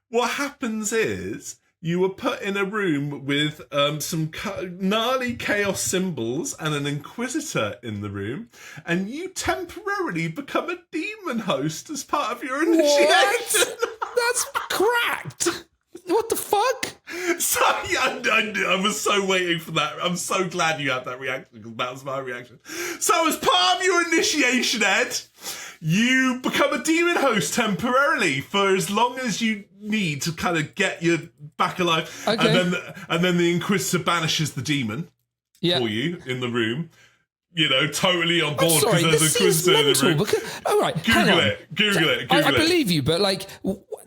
what happens is you were put in a room with some gnarly chaos symbols and an inquisitor in the room, and you temporarily become a demon host as part of your initiation. That's cracked. What the fuck? So I was so waiting for that. I'm so glad you had that reaction, because that was my reaction. So as part of your initiation, Ed, you become a demon host temporarily for as long as you need to kind of get you back alive. Okay. And then the Inquisitor banishes the demon for you in the room. You know, totally on board because there's a Inquisitor in the room. All right, Google it. I believe you, but like...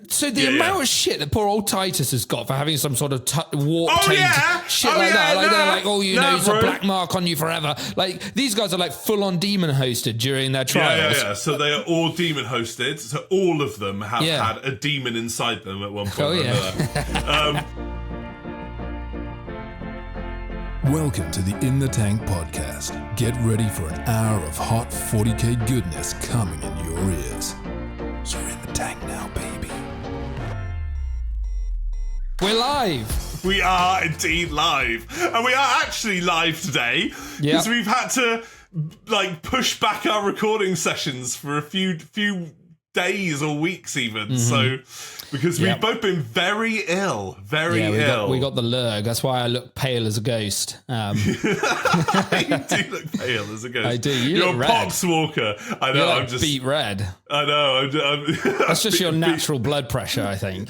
So the amount of shit that poor old Titus has got for having some sort of warp-tainted shit like that. Like they're like, it's a black mark on you forever. Like these guys are like full-on demon hosted during their trials. Yeah. So they are all demon hosted. So all of them have had a demon inside them at one point. Oh yeah. Welcome to the In the Tank podcast. Get ready for an hour of hot 40k goodness coming in your ears. You're in the tank now, baby. We're live. We are indeed live. And we are actually live today because we've had to push back our recording sessions for a few days or weeks even. So because we've both been very ill. We got the lurg. That's why I look pale as a ghost. You do look pale as a ghost. I do. You're a poxwalker. I know. I'm just beat red. I know. That's just your natural blood pressure, I think.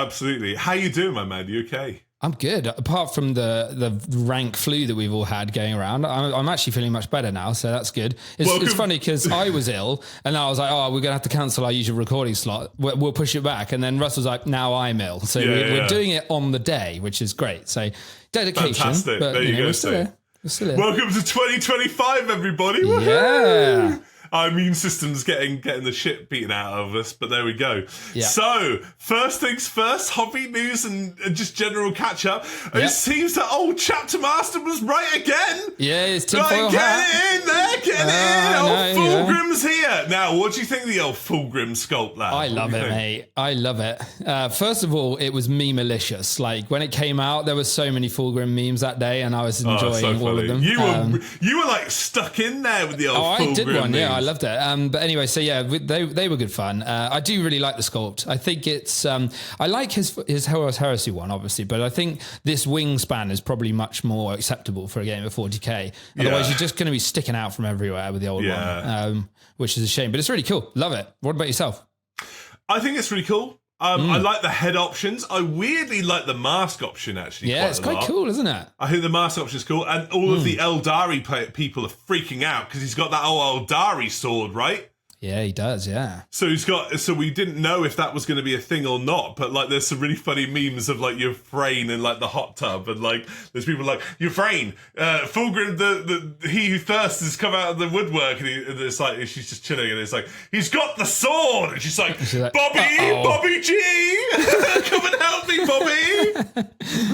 Absolutely. How you doing, my man? You okay? I'm good. Apart from the rank flu that we've all had going around, I'm actually feeling much better now, so that's good. It's funny because I was ill, and I was like, we're going to have to cancel our usual recording slot. We'll push it back. And then Russ was like, now I'm ill. So we're doing it on the day, which is great. So dedication. Fantastic. But, there you go. We're still here. Welcome to 2025, everybody. Yeah. Our immune system's getting the shit beaten out of us, but there we go. Yeah. So, first things first, hobby news and just general catch up. It seems that old Chapter Master was right again. Yeah, it's tinfoil hat. Get in there, get in. Old Fulgrim's here. Now, what do you think of the old Fulgrim sculpt, lad? I love it, mate. I love it. First of all, it was meme-malicious. Like, when it came out, there were so many Fulgrim memes that day, and I was enjoying all of them. You were like stuck in there with the old Fulgrim I did one, memes. I loved it. But anyway, so yeah, they were good fun. I do really like the sculpt. I think it's I like his Horus Heresy one, obviously, but I think this wingspan is probably much more acceptable for a game of 40k. Otherwise, you're just going to be sticking out from everywhere with the old one, which is a shame. But it's really cool. Love it. What about yourself? I think it's really cool. I like the head options. I weirdly like the mask option, actually. Yeah, it's quite cool, isn't it? I think the mask option is cool. And all of the Eldari people are freaking out because he's got that old Eldari sword, right? Yeah, he does, yeah. So we didn't know if that was going to be a thing or not, but like there's some really funny memes of like Euphrain in like the hot tub, and like there's people like, Euphrain, Fulgrim, the he who thirsts has come out of the woodwork, and it's like she's just chilling, and it's like, he's got the sword, and she's like Bobby G, come and help me, Bobby.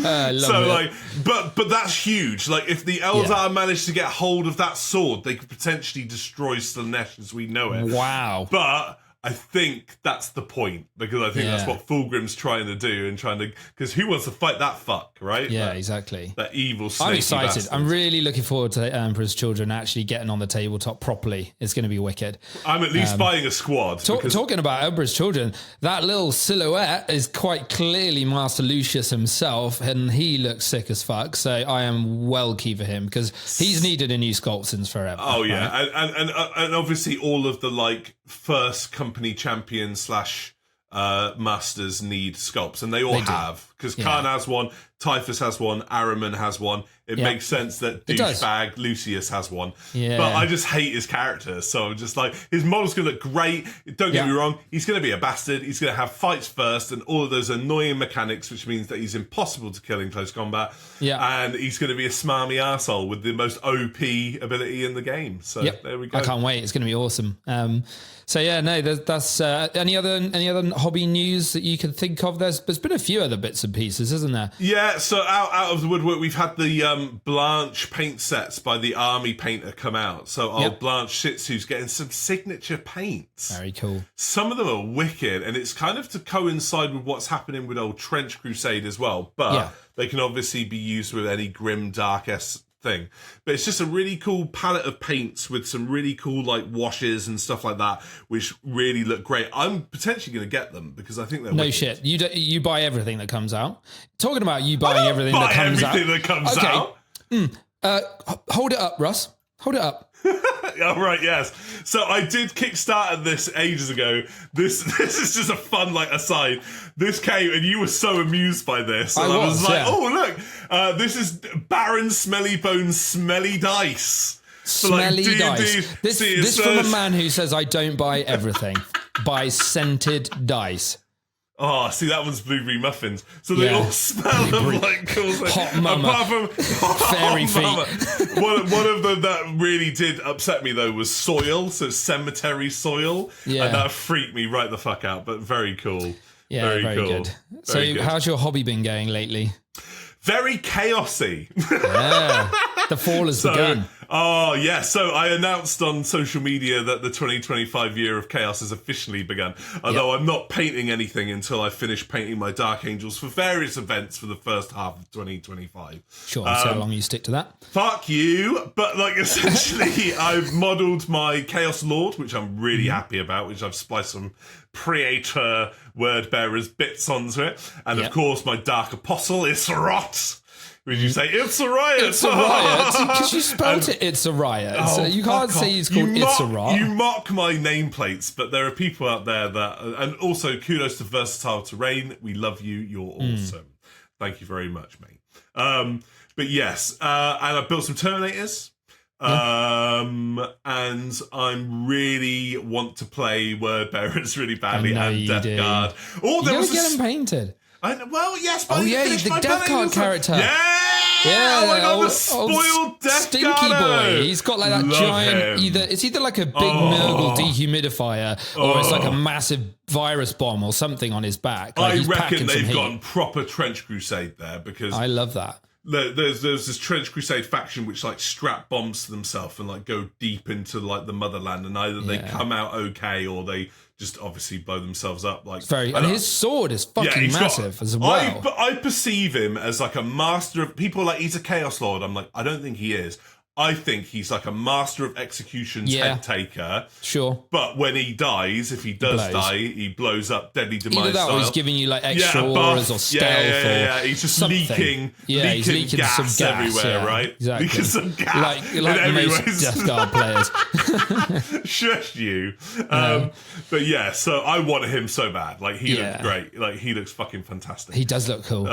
I love it. But that's huge. Like if the Eldar managed to get hold of that sword, they could potentially destroy Slaanesh as we know it. Wow. But I think that's the point, because I think that's what Fulgrim's trying to do, and because who wants to fight that fuck, right? Yeah, exactly. That evil snake. I'm excited. Bastard. I'm really looking forward to Emperor's Children actually getting on the tabletop properly. It's going to be wicked. I'm at least buying a squad. Talking about Emperor's Children, that little silhouette is quite clearly Master Lucius himself, and he looks sick as fuck. So I am well key for him, because he's needed a new sculpt since forever. Oh yeah, right? and obviously all of the like first company champion / masters need sculpts, and they all have, because Khan has one, Typhus has one, Araman has one. It makes sense that douchebag Lucius has one. Yeah. But I just hate his character, so I'm just like, his model's going to look great. Don't get me wrong, he's going to be a bastard. He's going to have fights first and all of those annoying mechanics, which means that he's impossible to kill in close combat. Yeah. And he's going to be a smarmy arsehole with the most OP ability in the game. So there we go. I can't wait. It's going to be awesome. So yeah, no, that's any other hobby news that you can think of? There's been a few other bits and pieces, isn't there? Yeah, so out of the woodwork, we've had the Blanche paint sets by the Army Painter come out. So old Blanche Shih Tzu's getting some signature paints. Very cool. Some of them are wicked, and it's kind of to coincide with what's happening with old Trench Crusade as well. But they can obviously be used with any grim, dark-esque thing. But it's just a really cool palette of paints with some really cool like washes and stuff like that, which really look great. I'm potentially going to get them because I think they're no wicked. shit. You buy everything that comes out. Talking about you buying everything that comes out. Hold it up, Russ. Hold it up. Oh, right, yes. So I did Kickstarter this ages ago. This is just a fun, like, aside. This came, and you were so amused by this. And I was like, oh, look, this is Baron Smelly Bones Smelly Dice. Smelly dice. This from a man who says, I don't buy everything. Buy scented dice. Oh, see, that one's blueberry muffins. So they all smell of like cool things. Hot mama. Apart from Fairy feet. One of them that really did upset me, though, was soil. So cemetery soil. Yeah. And that freaked me right the fuck out, but very cool. Yeah, very cool. good. So how's your hobby been going lately? Very chaosy. Yeah. The fall has begun. Oh, yeah. So I announced on social media that the 2025 year of chaos has officially begun. Although I'm not painting anything until I finish painting my Dark Angels for various events for the first half of 2025. Sure. So how long you stick to that? Fuck you. But like essentially I've modelled my Chaos Lord, which I'm really happy about, which I've spliced some Praetor Word Bearers bits onto it. And of course my Dark Apostle is Rot. Would you say it's a riot? It's a riot because you spelt it. It's a riot. So you can't say it's called It's a Rot. You mock my nameplates, but there are people out there that, and also kudos to Versatile Terrain. We love you. You're awesome. Thank you very much, mate. But yes, and I built some Terminators. And I really want to play Word Bearers really badly and Death Guard. Oh, there was get them painted. Well, yes, but the Death Guard character. Yeah! Oh my god, the spoiled Death Stinky Guard. boy. He's got like that giant, it's either like a big Nurgle dehumidifier or it's like a massive virus bomb or something on his back. Like I reckon they've gone proper Trench Crusade there because I love that. There's this Trench Crusade faction which like strap bombs to themselves and like go deep into like the motherland, and either they come out okay or they just obviously blow themselves up. Like and his sword is fucking massive as well. I perceive him as like a master of people. Like he's a Chaos Lord. I'm like, I don't think he is. I think he's like a master of execution's head taker. Sure. But when he dies, if he does die, he blows up Deadly Demise Either that style. or he's giving you like extra auras or stealth or he's just something. He's leaking gas everywhere, right? Exactly. Leaking some gas like most Death Guard players. Shush you. But yeah, so I want him so bad. Like he looks great. Like he looks fucking fantastic. He does look cool.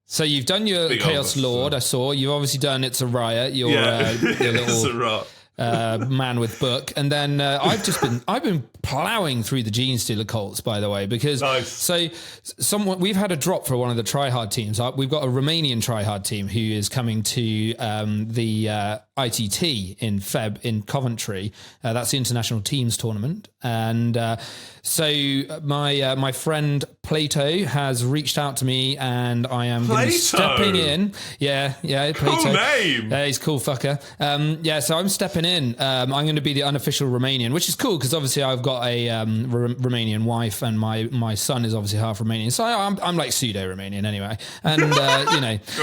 So you've done your Chaos Lord, I saw. You've obviously done It's a Riot, your little man with book. And then I've been plowing through the Gene Stealer cults, by the way, because we've had a drop for one of the tryhard teams. We've got a Romanian tryhard team who is coming to the ITT in Feb in Coventry. That's the International Teams Tournament. And so my friend Plato has reached out to me, and I am going to be stepping in. Yeah, Plato. Cool name. He's a cool fucker. So I'm stepping in. I'm going to be the unofficial Romanian, which is cool because obviously I've got a Romanian wife, and my son is obviously half Romanian. So I'm like pseudo-Romanian anyway. And,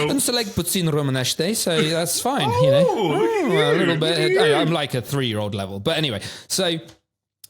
înțeleg puțin românește, so that's fine, a little bit. I'm like a 3-year-old level. But anyway, so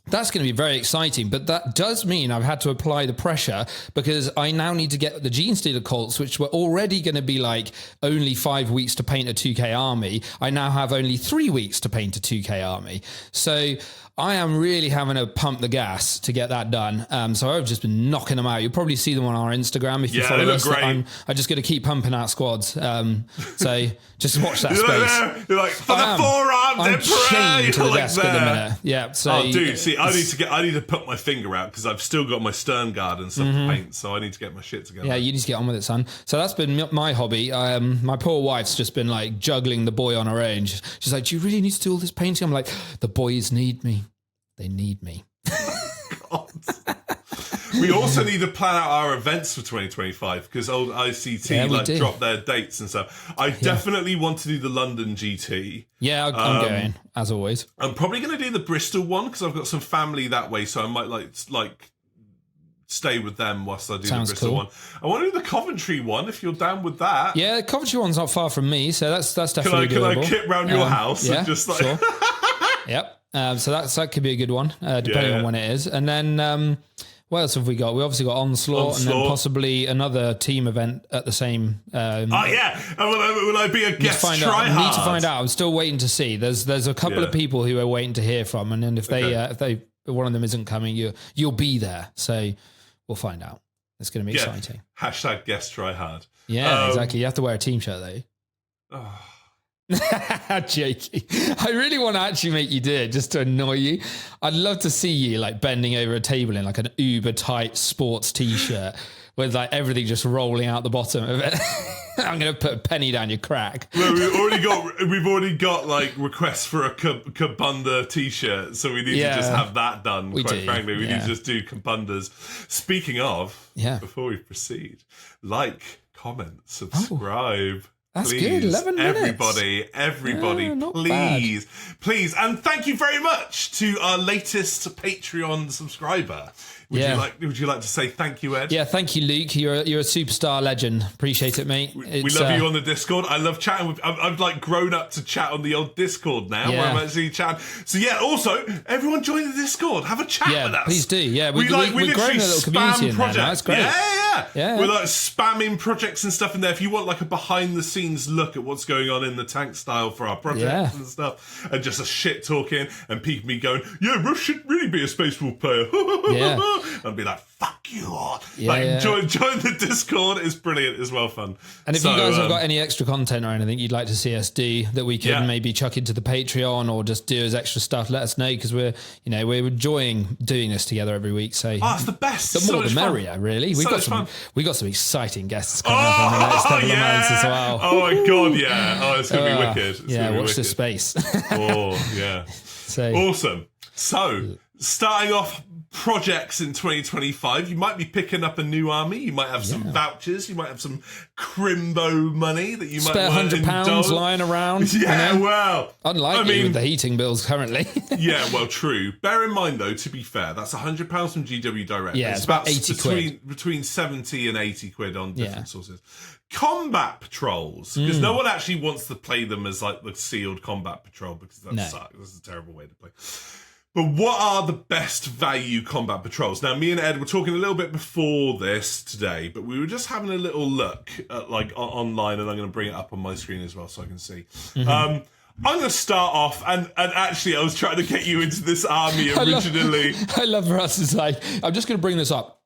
that's going to be very exciting, but that does mean I've had to apply the pressure because I now need to get the Gene Stealer cults, which were already going to be like only 5 weeks to paint a 2K army. I now have only 3 weeks to paint a 2K army. So I am really having to pump the gas to get that done. So I've just been knocking them out. You'll probably see them on our Instagram if you follow us. I'm just going to keep pumping out squads. So just watch that space. You're like, for the forearmed I'm Emperor. chained to the desk at the minute. Yeah. So dude, see, I need to put my finger out because I've still got my Stern Guard and stuff to paint. So I need to get my shit together. Yeah, you need to get on with it, son. So that's been my hobby. My poor wife's just been like juggling the boy on her own. She's like, do you really need to do all this painting? I'm like, the boys need me. They need me. We also need to plan out our events for 2025 because old ICT dropped their dates and stuff. I definitely want to do the London GT. Yeah, I'm going, as always. I'm probably going to do the Bristol one because I've got some family that way, so I might like stay with them whilst I do the Bristol one. I want to do the Coventry one if you're down with that. Yeah, the Coventry one's not far from me, so that's definitely doable. Can I kit round your house and just like... Sure. Yep. So that could be a good one, depending on when it is. And then what else have we got? We obviously got Onslaught. And then possibly another team event at the same. And will I be a guest tryhard? I need to find out. I'm still waiting to see. There's a couple of people who are waiting to hear from, and then if they one of them isn't coming, you'll be there. So we'll find out. It's going to be exciting. Hashtag guest tryhard. Yeah, exactly. You have to wear a team shirt though. Oh. Jakey, I really want to actually make you do it just to annoy you. I'd love to see you like bending over a table in like an uber tight sports t-shirt with like everything just rolling out the bottom of it. I'm going to put a penny down your crack. Well, we've already got like requests for a Kabunda t-shirt, so we need to just have that done. Frankly, we need to just do Kabundas. Speaking of, before we proceed, like, comment, subscribe. That's please, good. 11 minutes. Everybody, please. And thank you very much to our latest Patreon subscriber. Would you like to say thank you, Ed? Yeah, thank you, Luke. You're a superstar legend. Appreciate it, mate. We love you on the Discord. I love chatting with. I've like grown up to chat on the old Discord now, where I'm actually chatting. So also everyone join the Discord. Have a chat with us. Please do. Yeah, we're growing a little community in there. That's great. Yeah. We're like spamming projects and stuff in there. If you want like a behind the scenes look at what's going on in the tank style for our projects and stuff, and just a shit talking and me going, Russ should really be a Space Wolf player. And be like, fuck you all. Join the Discord. It's brilliant. It's well fun. And if you guys have got any extra content or anything you'd like to see us do that we can maybe chuck into the Patreon or just do as extra stuff, let us know, because we're enjoying doing this together every week. So it's the best. The more the merrier, really. We've got some exciting guests coming up in the next couple of months as well. Oh my god, yeah. It's gonna be wicked. Watch this space. So awesome. So starting off projects in 2025, you might be picking up a new army, you might have some vouchers, you might have some crimbo money that you spare might £100 lying around. Unlike with the heating bills currently. True. Bear in mind though, to be fair, that's £100 from GW Direct. It's about 80 quid. Between 70 and 80 quid on different sources. Combat patrols, because no one actually wants to play them as like the sealed combat patrol, because that sucks. That's a terrible way to play. But what are the best value combat patrols? Now, me and Ed were talking a little bit before this today, but we were just having a little look at like online, and I'm going to bring it up on my screen as well so I can see. I'm going to start off, and actually I was trying to get you into this army originally. I love Russ. It's like, I'm just going to bring this up.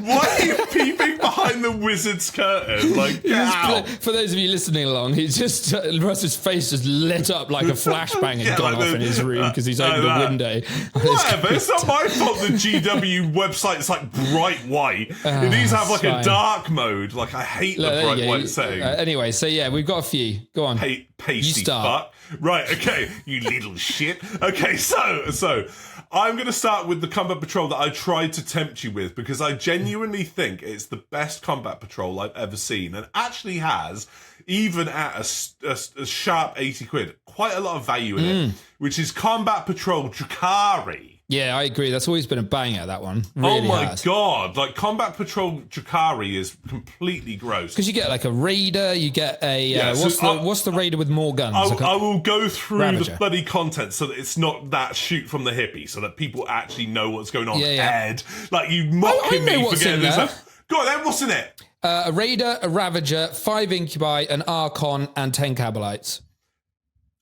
Why are you peeping behind the wizard's curtain? Like, get out. For those of you listening along, he's just Russ's face just lit up like a flashbang and gone off in his room because he's opened a window. Whatever, it's not my fault the GW website is like bright white. It needs to have like a dark mode. Like, I hate the bright white setting. Anyway, so we've got a few. Go on. Pasty fuck. Right, okay, you little shit. Okay, so I'm going to start with the combat patrol that I tried to tempt you with, because I genuinely think it's the best combat patrol I've ever seen, and actually has, even at a sharp 80 quid, quite a lot of value in it, which is Combat Patrol Drakari. Yeah, I agree. That's always been a banger, that one. Really God. Like, Combat Patrol Drakari is completely gross. Because you get, like, a Raider, you get a... what's the Raider with more guns? I will go through the bloody content so that it's not that shoot from the hippie, so that people actually know what's going on. Ed, like, you mocking me for getting this up. Go on, then, what's in it? A Raider, a Ravager, 5 Incubi, an Archon, and 10 Cabalites.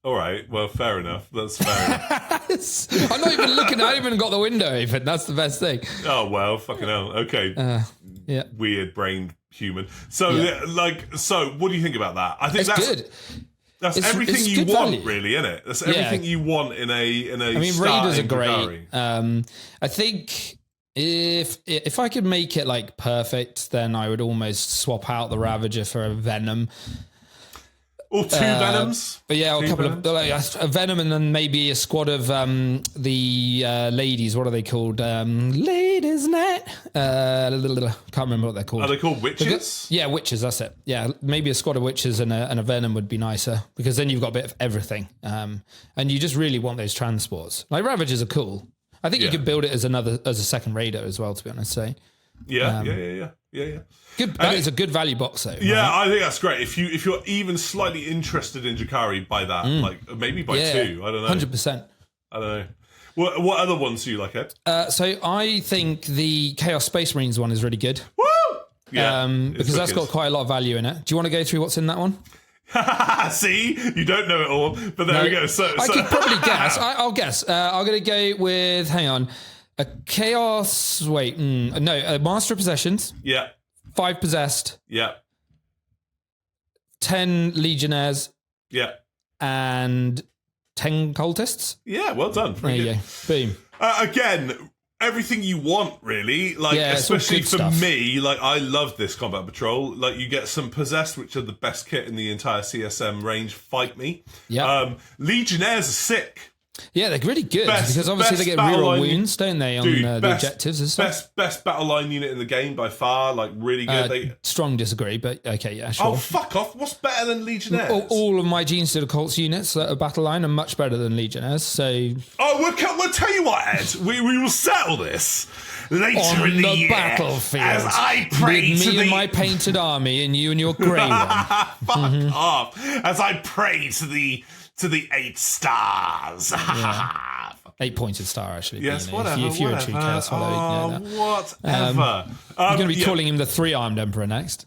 All right, well, fair enough. That's fair enough. I'm not even looking. I haven't even got the window open. That's the best thing. Oh, well, fucking hell. Okay. Weird-brained human. So, what do you think about that? I think that's good. That's everything you want, value. Really, isn't it? That's everything you want in a. I mean, Raiders are great. I think if I could make it like perfect, then I would almost swap out the Ravager for a Venom. Or 2 Venoms. But yeah, or a couple Venoms. of like, a Venom, and then maybe a squad of the ladies. What are they called? Ladies' Night. Can't remember what they're called. Are they called witches? Yeah, witches. That's it. Yeah, maybe a squad of witches and a Venom would be nicer, because then you've got a bit of everything, and you just really want those transports. Like Ravagers are cool. I think you could build it as a second Raider as well. To be honest, so Yeah. good. That is a good value box though. Yeah, right? I think that's great. If you're even slightly interested in Jakari, buy that. Like maybe buy 2. I don't know. 100%. I don't know. What other ones do you like, Ed? So I think the Chaos Space Marines one is really good. Woo! Yeah, because that's got quite a lot of value in it. Do you want to go through what's in that one? See, you don't know it all, but there we go. So I could probably guess. I'll guess. I'm going to go with, hang on, a Chaos. Wait, no, a Master of Possessions. Yeah. 5 Possessed. Yeah. 10 Legionnaires. Yeah. And 10 Cultists. Yeah, well done. There you go. Boom. Again, everything you want, really. Like, especially for me, like, I love this Combat Patrol. Like, you get some Possessed, which are the best kit in the entire CSM range. Fight me. Yeah. Legionnaires are sick. Yeah, they're really good because obviously they get reroll wounds, don't they, on the objectives and stuff? Best battle line unit in the game by far. Like, really good. Strong disagree, but okay, yeah, sure. Oh, fuck off. What's better than Legionnaires? All of my Gene Stealer Colts units that are battle line are much better than Legionnaires, so... Oh, we'll tell you what, Ed. We will settle this later in the year. Battlefield. As I pray with to me and my painted army and you and your grey one. Fuck off. As I pray to the 8 stars. 8 pointed star, actually. Yes, you know, whatever. If you're a true chaos follower, you know that. Whatever. You're going to be calling him the 3-armed Emperor next.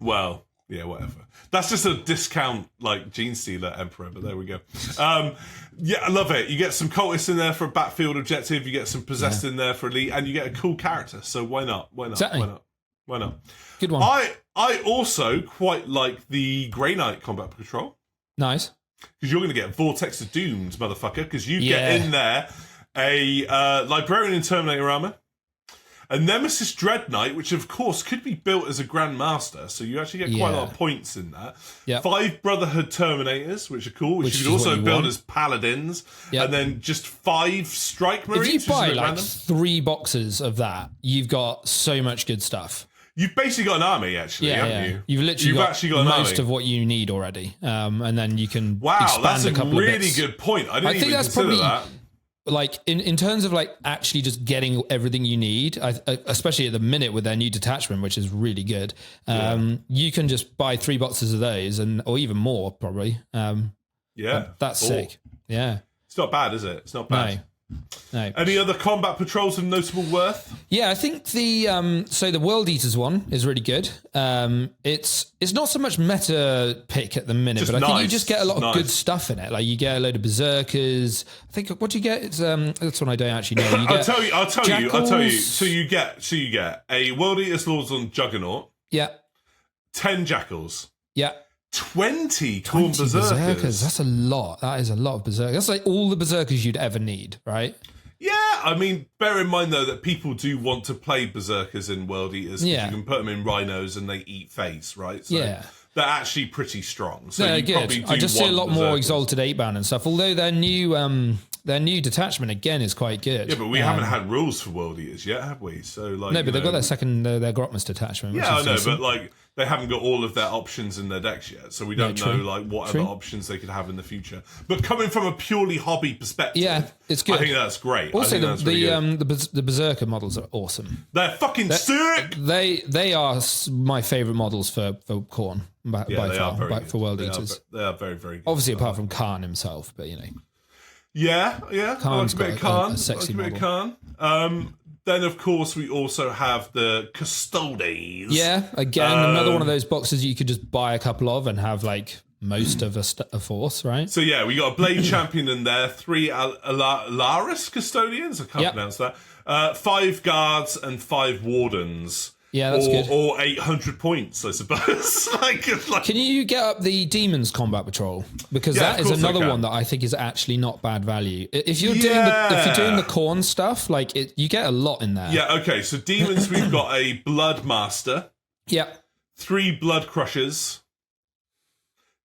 Well, yeah, whatever. That's just a discount, like, Gene Stealer Emperor, but there we go. Yeah, I love it. You get some cultists in there for a battlefield objective, you get some possessed in there for elite, and you get a cool character. So why not? Exactly. Why not? Good one. I also quite like the Grey Knight Combat Patrol. Nice. Because you're going to get Vortex of Dooms, motherfucker, because you get in there a Librarian in Terminator armor, a Nemesis Dread Knight, which of course could be built as a Grandmaster, so you actually get quite a lot of points in that. Yep. 5 Brotherhood Terminators, which are cool, which you could also build as Paladins, and then just 5 Strike Marines. If you buy like 3 boxes of that, you've got so much good stuff. You've basically got an army, actually, haven't you? You've literally actually got most of what you need already, and then you can expand that's a couple really of bits. good point. I think that's consider probably, that. Like, in terms of, like, actually just getting everything you need, especially at the minute with their new detachment, which is really good, you can just buy 3 boxes of those, or even more, probably. That's sick. Yeah. It's not bad, is it? It's not bad. No. Any other combat patrols of notable worth? Yeah, I think the World Eaters one is really good. It's not so much meta pick at the minute, but I think you just get a lot of good stuff in it. Like, you get a load of berserkers. I think what do you get? It's that's one I don't actually know. I'll tell you. So you get a World Eaters Lords on Juggernaut. Yeah. 10 Jackals. Yeah. 20 Khorne Berserkers. That's a lot. That is a lot of berserkers. That's like all the berserkers you'd ever need, right? Yeah, I mean, bear in mind though that people do want to play berserkers in World Eaters. You can put them in rhinos and they eat face, right? So they're actually pretty strong. So they're good. I just see a lot more Exalted 8-band and stuff. Although their new detachment again is quite good. Yeah, but we haven't had rules for World Eaters yet, have we? So like, no, but they've got their second their Grotmus detachment. Yeah, I know, but like, they haven't got all of their options in their decks yet, so we don't know like what other options they could have in the future. But coming from a purely hobby perspective, it's good. I think that's great. Also, the Berserker models are awesome. They're fucking sick. They are my favourite models for Khorne by far, for World Eaters. They are very, very good. Obviously, apart from Khan himself, but you know. Yeah. Khan's got a I sexy like a bit of Khan. Then, of course, we also have the Custodes. Yeah, again, another one of those boxes you could just buy a couple of and have, like, most of a force, right? So, yeah, we got a Blade Champion in there, 3 Alaris Custodians, I can't pronounce that, 5 Guards and 5 Wardens. Yeah, that's good. Or 800 points, I suppose. like, can you get up the Demons Combat Patrol? Because that is another one that I think is actually not bad value. If you're doing the Khorne stuff, like you get a lot in there. Yeah, okay. So Demons, we've got a Blood Master. Yeah. 3 Blood Crushers.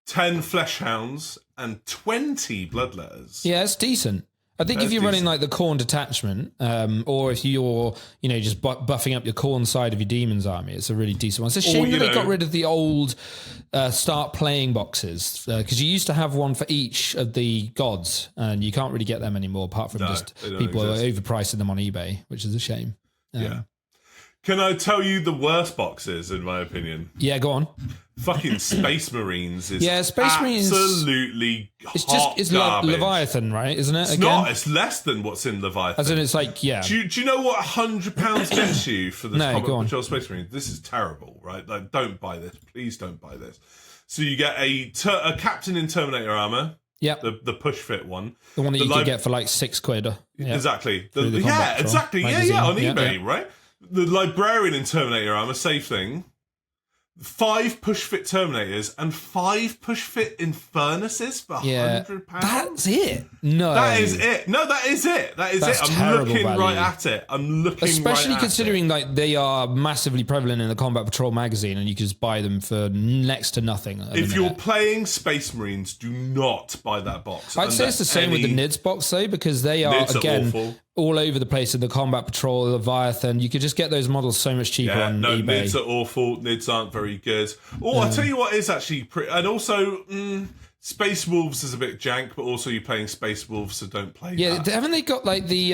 10 flesh hounds, and 20 bloodletters. Yeah, it's decent. I think if you're running like the Khorne detachment, or if you're, just buffing up your Khorne side of your Demons army, it's a really decent one. It's a shame that they got rid of the old start playing boxes, because you used to have one for each of the gods, and you can't really get them anymore, apart from just people are overpricing them on eBay, which is a shame. Yeah. Can I tell you the worst boxes, in my opinion? Yeah, go on. Fucking Space Marines is Space Marines absolutely it's garbage. Leviathan, right? Isn't it? It's not. It's less than what's in Leviathan. As in, it's like, Do you know what £100 gets you for this Combat Patrol Space Marine? This is terrible, right? Like, don't buy this. Please don't buy this. So you get a captain in Terminator armor. Yeah, the push fit one, the one that you could get for like £6. Exactly. Exactly. Yeah, on eBay, right? The librarian in Terminator armor, same thing. 5 push fit Terminators and 5 push fit Infernuses for £100. That's it. No, that is it. No, that is it. That is it. I'm looking right at it. Especially considering like they are massively prevalent in the Combat Patrol magazine, and you can just buy them for next to nothing. If you're playing Space Marines, do not buy that box. I'd say it's the same with the NIDS box though, because they are again all over the place in the Combat Patrol, Leviathan. You could just get those models so much cheaper on eBay. NIDS are awful. NIDS aren't very good. I'll tell you what is actually pretty... And also, Space Wolves is a bit jank, but also you're playing Space Wolves, so don't play that. Haven't they got like the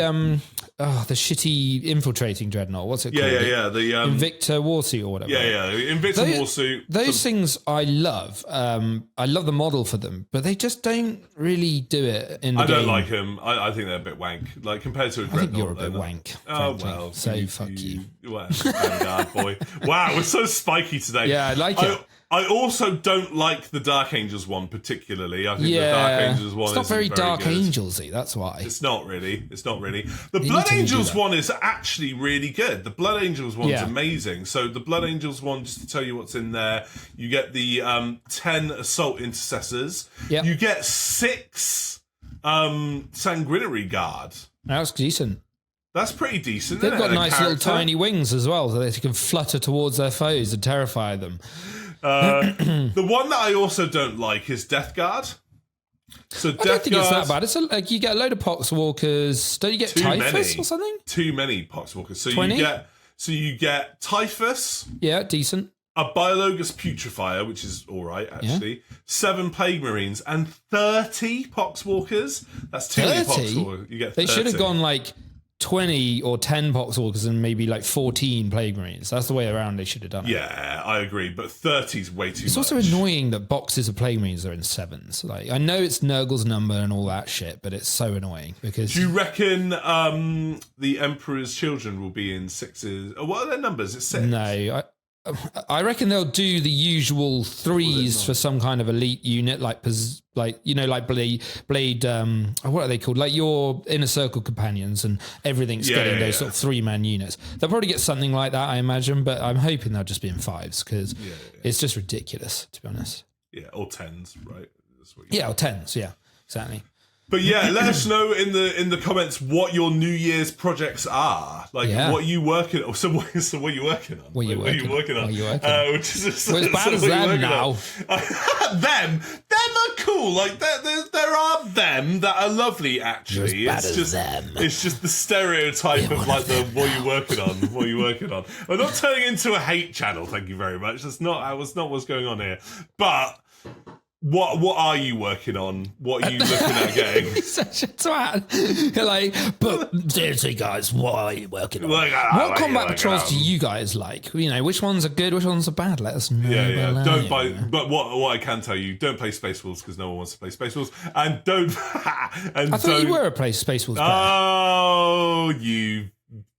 shitty infiltrating dreadnought? What's it called? Yeah. The Invicta Warsuit or whatever. Yeah. Invicta Warsuit. Those things I love. I love the model for them, but they just don't really do it in the game. I don't like them. I think they're a bit wank. Like, compared to a dreadnought. I think you're a bit wank. Oh, well. So fuck you. Well, Vanguard boy. Wow, we're so spiky today. Yeah, I like it. I also don't like the Dark Angels one particularly. I think the Dark Angels one is not very Dark good. Angels-y, that's why. It's not really. The Blood Angels one is actually really good. The Blood Angels one's amazing. So the Blood Angels one, just to tell you what's in there, you get the 10 Assault Intercessors. Yep. You get 6 Sanguinary Guard. That's decent. That's pretty decent. They've got nice little tiny wings as well, so they can flutter towards their foes and terrify them. The one that I also don't like is Death Guard. So I don't think it's that bad. It's like you get a load of Poxwalkers. Don't you get Typhus or something? Too many Poxwalkers. So 20? you get Typhus. Yeah, decent. A Biologus Putrefier, which is all right actually. 7 Plague Marines and 30 Poxwalkers. That's too many Poxwalkers. You get 30. They should have gone like 20 or 10 Poxwalkers and maybe like 14 Plague Marines. That's the way around they should have done it. Yeah, I agree, but 30 is way too much. It's also annoying that boxes of Plague Marines are in 7s. Like, I know it's Nurgle's number and all that shit, but it's so annoying because... Do you reckon the Emperor's Children will be in 6s? What are their numbers? It's 6? No, I reckon they'll do the usual 3s for some kind of elite unit, like Blade. What are they called? Like your Inner Circle companions, and everything's getting those sort of 3-man units. They'll probably get something like that, I imagine. But I'm hoping they'll just be in 5s because it's just ridiculous, to be honest. Yeah, or 10s, right? Or 10s. Yeah, exactly. But yeah, let us know in the comments what your New Year's projects are. Like, what are you working on? So what are you working on? What are you working on? Which is as bad as them now. Them are cool. Like, there are them that are lovely, actually. It's just the stereotype of like what are you working on? What are you working on? I'm not turning into a hate channel, thank you very much. That's not what's going on here. But... What are you working on? What are you looking at getting? Such a twat. You're like, but seriously, guys, what are you working on? What combat patrols do you guys like? You know, which ones are good, which ones are bad? Let us know. Yeah. Don't buy. But what I can tell you, don't play Space Wolves because no one wants to play Space Wolves, and don't. I thought you were a Space Wolves player. Oh, you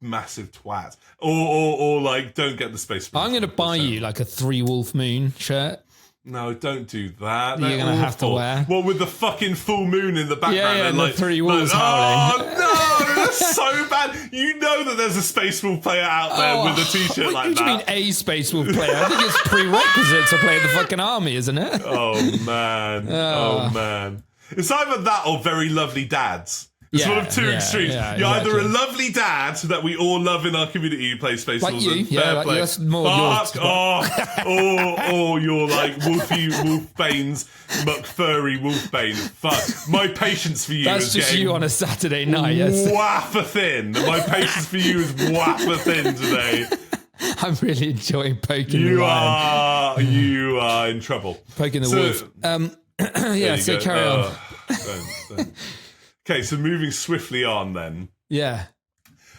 massive twat! Or like, don't get the Space Wolves. I'm going to buy you like a 3 Wolf Moon shirt. No, don't do that. You're going to have to wear. Well, with the fucking full moon in the background. Yeah, and like, the 3 wolves howling. Oh, no, that's so bad. You know that there's a Space Wolf player out there with a t-shirt like that. What do you mean a Space Wolf player? I think it's prerequisite to play the fucking army, isn't it? Oh, man. Oh, man. It's either that or Very Lovely Dads. It's one of two extremes. You're either a lovely dad that we all love in our community who plays Space like Wolves you, and fair play. That's more Fuck yours. off. or you're like Wolfbane's McFurry Wolfbane. Fuck. My patience for you That's is just getting you on a Saturday night. Yes. wafer thin. My patience for you is wafer thin today. I'm really enjoying poking You the lion. you are in trouble. Poking the wolf. Yeah, so go. carry on. Don't. Okay, so moving swiftly on then. Yeah.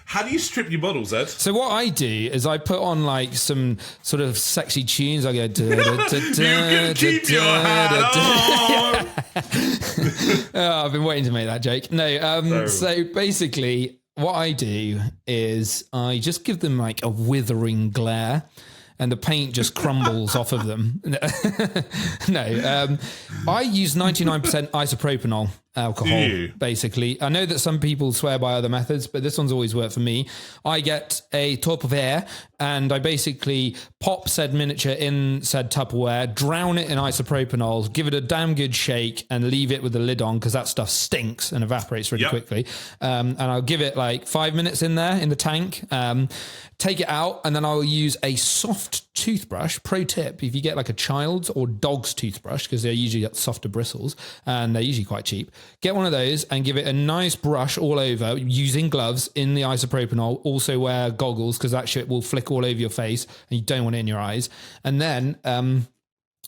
How do you strip your models, Ed? So what I do is I put on like some sort of sexy tunes. I go. You can keep your hat on. Oh, I've been waiting to make that joke. No. So basically, what I do is I just give them like a withering glare. And the paint just crumbles off of them. No, I use 99% isopropanol alcohol, basically. I know that some people swear by other methods, but this one's always worked for me. I get a top of air and I basically pop said miniature in said Tupperware, drown it in isopropanol, give it a damn good shake and leave it with the lid on because that stuff stinks and evaporates really quickly. And I'll give it like 5 minutes in there in the tank. Take it out, and then I'll use a soft toothbrush. Pro tip, if you get like a child's or dog's toothbrush, because they're usually got softer bristles, and they're usually quite cheap, get one of those and give it a nice brush all over using gloves in the isopropanol. Also wear goggles, because that shit will flick all over your face, and you don't want it in your eyes. And then...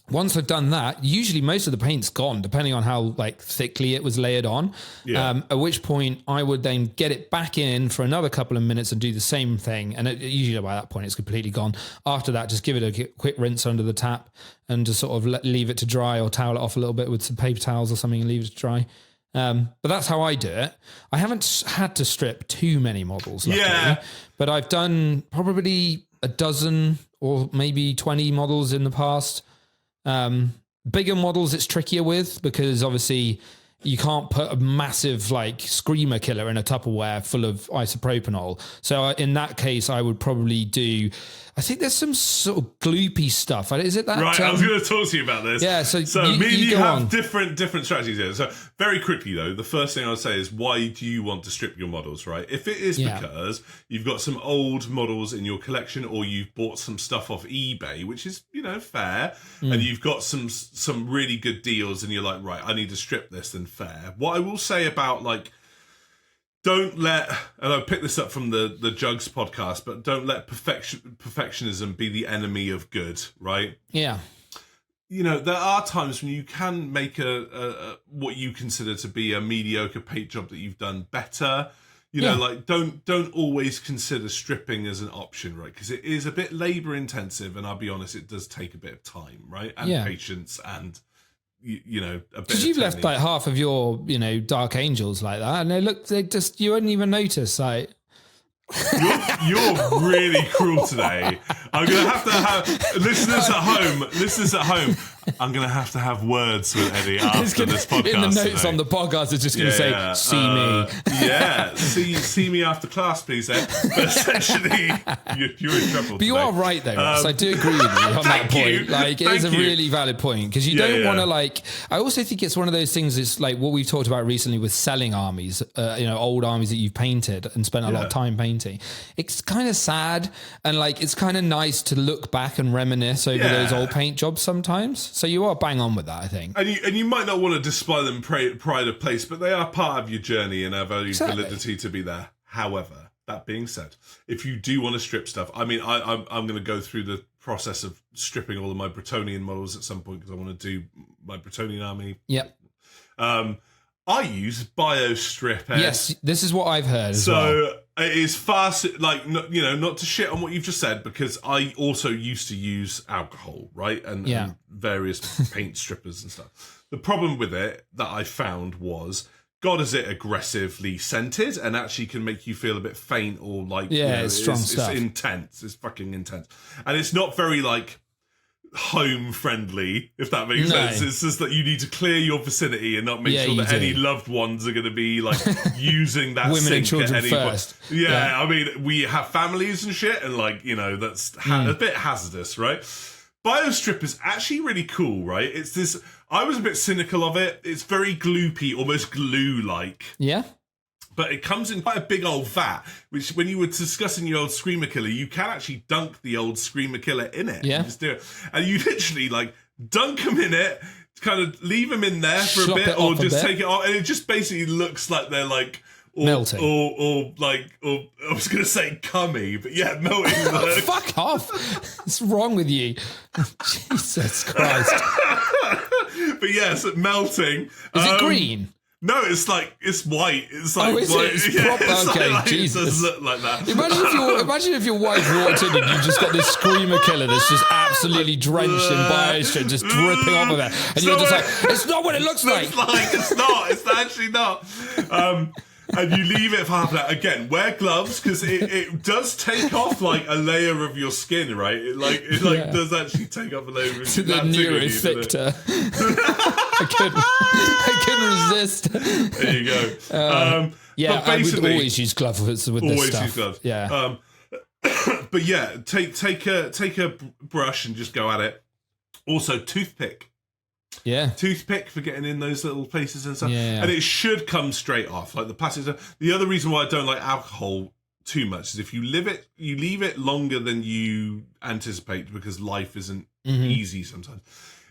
once I've done that, usually most of the paint's gone, depending on how like thickly it was layered on. At which point I would then get it back in for another couple of minutes and do the same thing. And usually by that point it's completely gone. After that, just give it a quick rinse under the tap and just sort of leave it to dry or towel it off a little bit with some paper towels or something and leave it to dry. But that's how I do it. I haven't had to strip too many models, luckily, but I've done probably a dozen or maybe 20 models in the past. Bigger models it's trickier with because obviously you can't put a massive like screamer killer in a Tupperware full of isopropanol. So in that case, I would probably do, I think there's some sort of gloopy stuff. Is it that? Right, I was going to talk to you about this. Yeah, so me and you have on. different strategies here. So very quickly though, the first thing I would say is why do you want to strip your models, right? If it is because you've got some old models in your collection or you've bought some stuff off eBay, which is, fair, and you've got some really good deals and you're like, right, I need to strip this, then fair. What I will say about like, don't let, and I picked this up from the Jugs podcast, but don't let perfectionism be the enemy of good, right? Yeah. There are times when you can make a what you consider to be a mediocre paint job that you've done better. Like don't always consider stripping as an option, right? Because it is a bit labor intensive, and I'll be honest, it does take a bit of time, right? And patience and a bit. Because you've left like half of your Dark Angels like that, and you wouldn't even notice like. You're really cruel today. I'm gonna have to have listeners at home. I'm gonna have to have words with Eddie after this podcast. In the notes today. on the podcast, it's just gonna say, "See me." Yeah, see me after class, please, Ed. But essentially, you're in trouble. But you are right, though, Ross. I do agree with you on that point. Like, it is a really valid point because you don't want to like. I also think it's one of those things. It's like what we've talked about recently with selling armies. Old armies that you've painted and spent a lot of time painting. It's kind of sad and like it's kind of nice to look back and reminisce over those old paint jobs sometimes. So you are bang on with that, I think. And you might not want to display them pride of place, but they are part of your journey and have validity to be there. However, that being said, if you do want to strip stuff, I mean, I'm going to go through the process of stripping all of my Bretonian models at some point because I want to do my Bretonian army. Yep. I use BioStrip. Yes, this is what I've heard. So it is fast, like, not to shit on what you've just said, because I also used to use alcohol, right? And various paint strippers and stuff. The problem with it that I found was, God, is it aggressively scented and actually can make you feel a bit faint or like, it's strong stuff. It's intense. It's fucking intense. And it's not very like home friendly, if that makes sense. It's just that you need to clear your vicinity and not make sure that any loved ones are going to be like using that women and children at any first. point. Yeah, I mean, we have families and shit, and like that's a bit hazardous, right? BioStrip is actually really cool, right? It's this. I was a bit cynical of it. It's very gloopy, almost glue-like. Yeah. But it comes in quite a big old vat, which when you were discussing your old Screamer Killer, you can actually dunk the old Screamer Killer in it. Yeah. And just do it. And you literally like dunk them in it, kind of leave them in there for a bit, or just take it off. And it just basically looks like they're like, melting. Or I was going to say cummy, but yeah, melting. Fuck off. What's wrong with you? Jesus Christ. But yes, melting. Is it green? No, it's white. It's like is white. it? It's proper. Okay, like, Jesus. It does look like that. Imagine if your wife walked in and you just got this Screamer Killer that's just absolutely drenched in biostring, just dripping off of it, and you're just like, it's not what it looks like. It's not. It's actually not. And you leave it for half an hour. Again, wear gloves, because it does take off like a layer of your skin, right? It does actually take off a layer of your skin. The neurofictor. I couldn't resist. There you go. Yeah, but basically, I would always use gloves with this stuff. Always use gloves. Yeah. But yeah, take a brush and just go at it. Also, toothpick. Yeah. Toothpick for getting in those little places and stuff. Yeah. And it should come straight off. Like the plastic. The other reason why I don't like alcohol too much is if you leave it longer than you anticipate, because life isn't easy sometimes.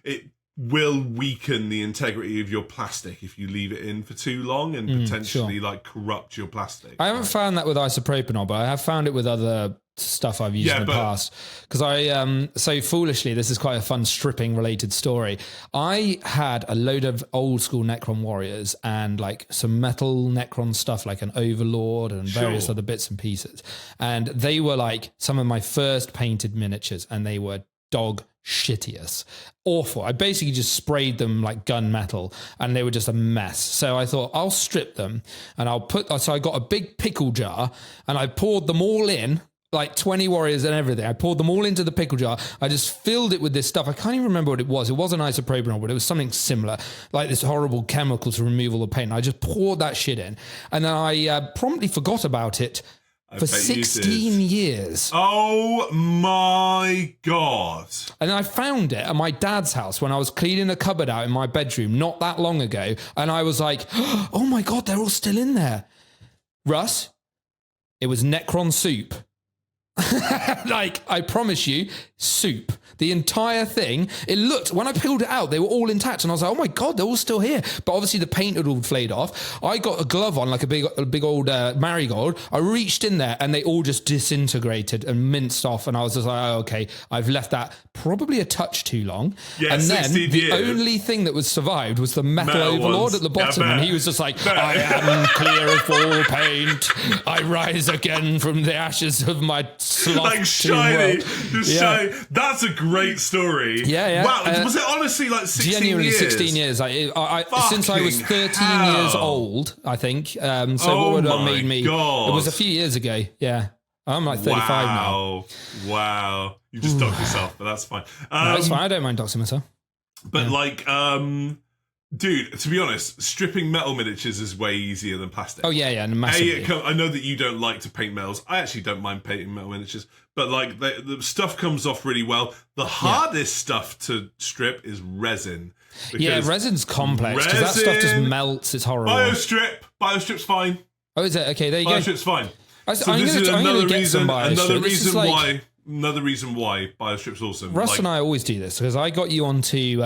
It will weaken the integrity of your plastic if you leave it in for too long, and potentially like corrupt your plastic. I haven't found that with isopropanol, but I have found it with other stuff I've used in the past. Because I, so foolishly, this is quite a fun stripping related story. I had a load of old school Necron warriors and like some metal Necron stuff, like an Overlord and various other bits and pieces. And they were like some of my first painted miniatures, and they were dog shittiest. Awful. I basically just sprayed them like gunmetal, and they were just a mess. So I thought, I'll strip them, and so I got a big pickle jar, and I poured them all in, like 20 warriors and everything. I poured them all into the pickle jar. I just filled it with this stuff. I can't even remember what it was. It wasn't isopropanol, but it was something similar, like this horrible chemical to remove all the paint. I just poured that shit in, and then I promptly forgot about it for 16 years. Oh my God. And I found it at my dad's house when I was cleaning a cupboard out in my bedroom not that long ago. And I was like, oh my God, they're all still in there. Russ, it was Necron soup. Like, I promise you, soup. The entire thing, it looked, when I peeled it out, they were all intact, and I was like, oh my God, they're all still here. But obviously the paint had all flayed off. I got a glove on, like a big old marigold. I reached in there, and they all just disintegrated and minced off, and I was just like, oh, okay, I've left that probably a touch too long. Yeah, and then the only thing that was survived was the metal Overlord at the bottom, and he was just like, I am clear of all paint. I rise again from the ashes of my sloth. Like shiny, just shiny. That's a great story. Yeah. Wow, was it honestly like 16 genuinely years? 16 years. Since I was 13 years old, I think. So what would have made me? God. It was a few years ago. Yeah. I'm like 35 now. Wow. You just docked yourself, but that's fine. No, that's fine. I don't mind doxing myself. But dude, to be honest, stripping metal miniatures is way easier than plastic. Oh, yeah, massively. I know that you don't like to paint metals. I actually don't mind painting metal miniatures. But, like, the stuff comes off really well. The hardest stuff to strip is resin. Yeah, resin's complex, because that stuff just melts. It's horrible. Biostrip's fine. Oh, is it? Okay, there you go. Biostrip's fine. So this is another reason why Biostrip's awesome. Russ and I always do this, because I got you onto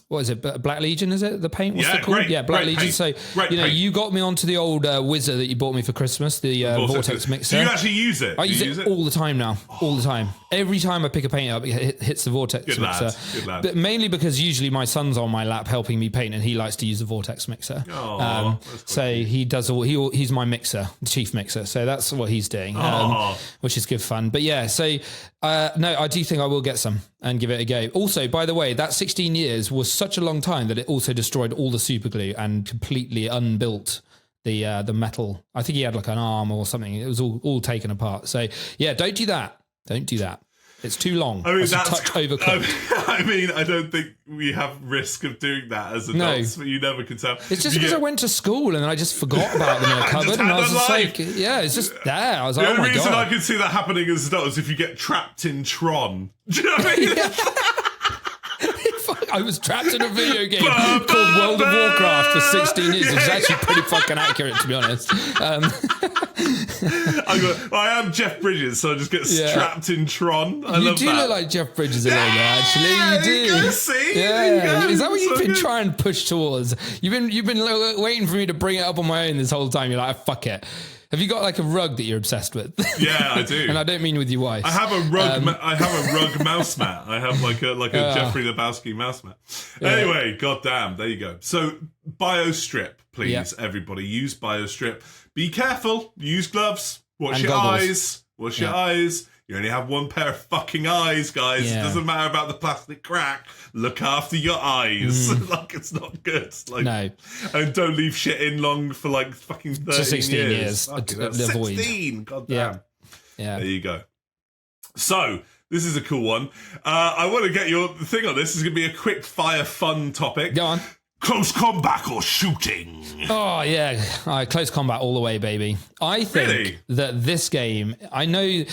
what is it, Black Legion, is it the paint? What's it called? Black Legion. Paint. So you got me onto the old Wizard that you bought me for Christmas, the Vortex mixer. Do you actually use it? I use it all the time now. All the time. Every time I pick a paint up, it hits the Vortex mixer. Good lad. But mainly because usually my son's on my lap helping me paint, and he likes to use the Vortex mixer. So he does he's my mixer, the chief mixer. So that's what he's doing, which is good fun. But yeah, so no, I do think I will get some and give it a go. Also, by the way, that 16 years was such a long time that it also destroyed all the super glue and completely unbuilt the metal. I think he had like an arm or something. It was all taken apart. So yeah, don't do that. Don't do that. It's too long. I mean, that's a touch overcooked. I mean, I don't think we have risk of doing that as adults, but you never can tell. It's just because I went to school and I just forgot about them in a cupboard, and I was just like, yeah, it's just there. I was like, oh my God. The only reason I can see that happening as adults is if you get trapped in Tron. Do you know what I mean? I was trapped in a video game called World of Warcraft for 16 years, which is actually pretty fucking accurate, to be honest. I am Jeff Bridges, so I just get strapped in Tron. You do look like Jeff Bridges a little bit, actually. You do. There you go, see? Yeah. Is that what you've been trying to push towards? You've been waiting for me to bring it up on my own this whole time. You're like, fuck it. Have you got like a rug that you're obsessed with? Yeah, I do. And I don't mean with your wife. I have a rug. I have a rug mouse mat. I have like a Jeffrey Lebowski mouse mat. Anyway, goddamn, there you go. So BioStrip, please, everybody, use BioStrip. Be careful. Use gloves. Wash your eyes. Wash your eyes. You only have one pair of fucking eyes, guys. Yeah. It doesn't matter about the plastic crack. Look after your eyes. Like, it's not good. Like, no. And don't leave shit in long for like fucking 13 16 years. 16. God damn. Yeah. There you go. So, this is a cool one. I want to get your thing on this. This is going to be a quick fire fun topic. Go on. Close combat or shooting? Oh, yeah. Close combat all the way, baby. I think that this game, I know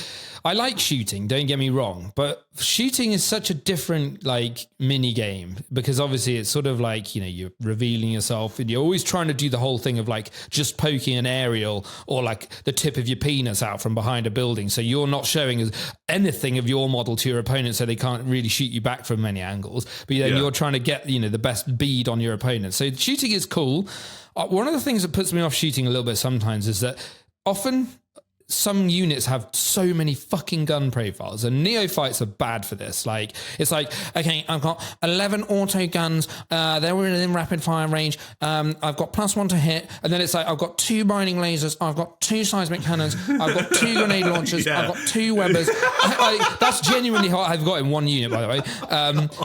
I like shooting, don't get me wrong, but shooting is such a different like mini game because obviously it's sort of like, you know, you're revealing yourself and you're always trying to do the whole thing of like just poking an aerial or like the tip of your penis out from behind a building. So you're not showing anything of your model to your opponent so they can't really shoot you back from many angles. But then you're trying to get, you know, the best bead on your opponent. So shooting is cool. One of the things that puts me off shooting a little bit sometimes is that often some units have so many fucking gun profiles and neophytes are bad for this. Like, it's like, okay, I've got 11 auto guns. They're within rapid fire range. I've got +1 to hit. And then it's like, I've got 2 binding lasers. I've got 2 seismic cannons. I've got 2 grenade launchers. I've got 2 Webbers. That's genuinely what I've got in one unit, by the way.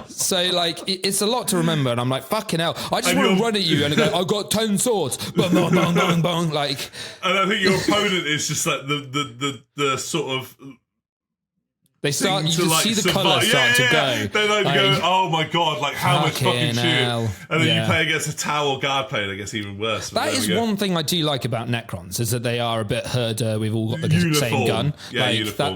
So like, it's a lot to remember. And I'm like, fucking hell. I just want to run at you and go, I've got 10 swords. Bang, bang, bang, bang, bang. Like, and I think your opponent is just like the sort of they start you just see the colour start to go. They like go, oh my god, like how much fucking shooting? And then you play against a tower or guard player that gets even worse. That is one thing I do like about Necrons is that they are a bit herder. We've all got the same gun.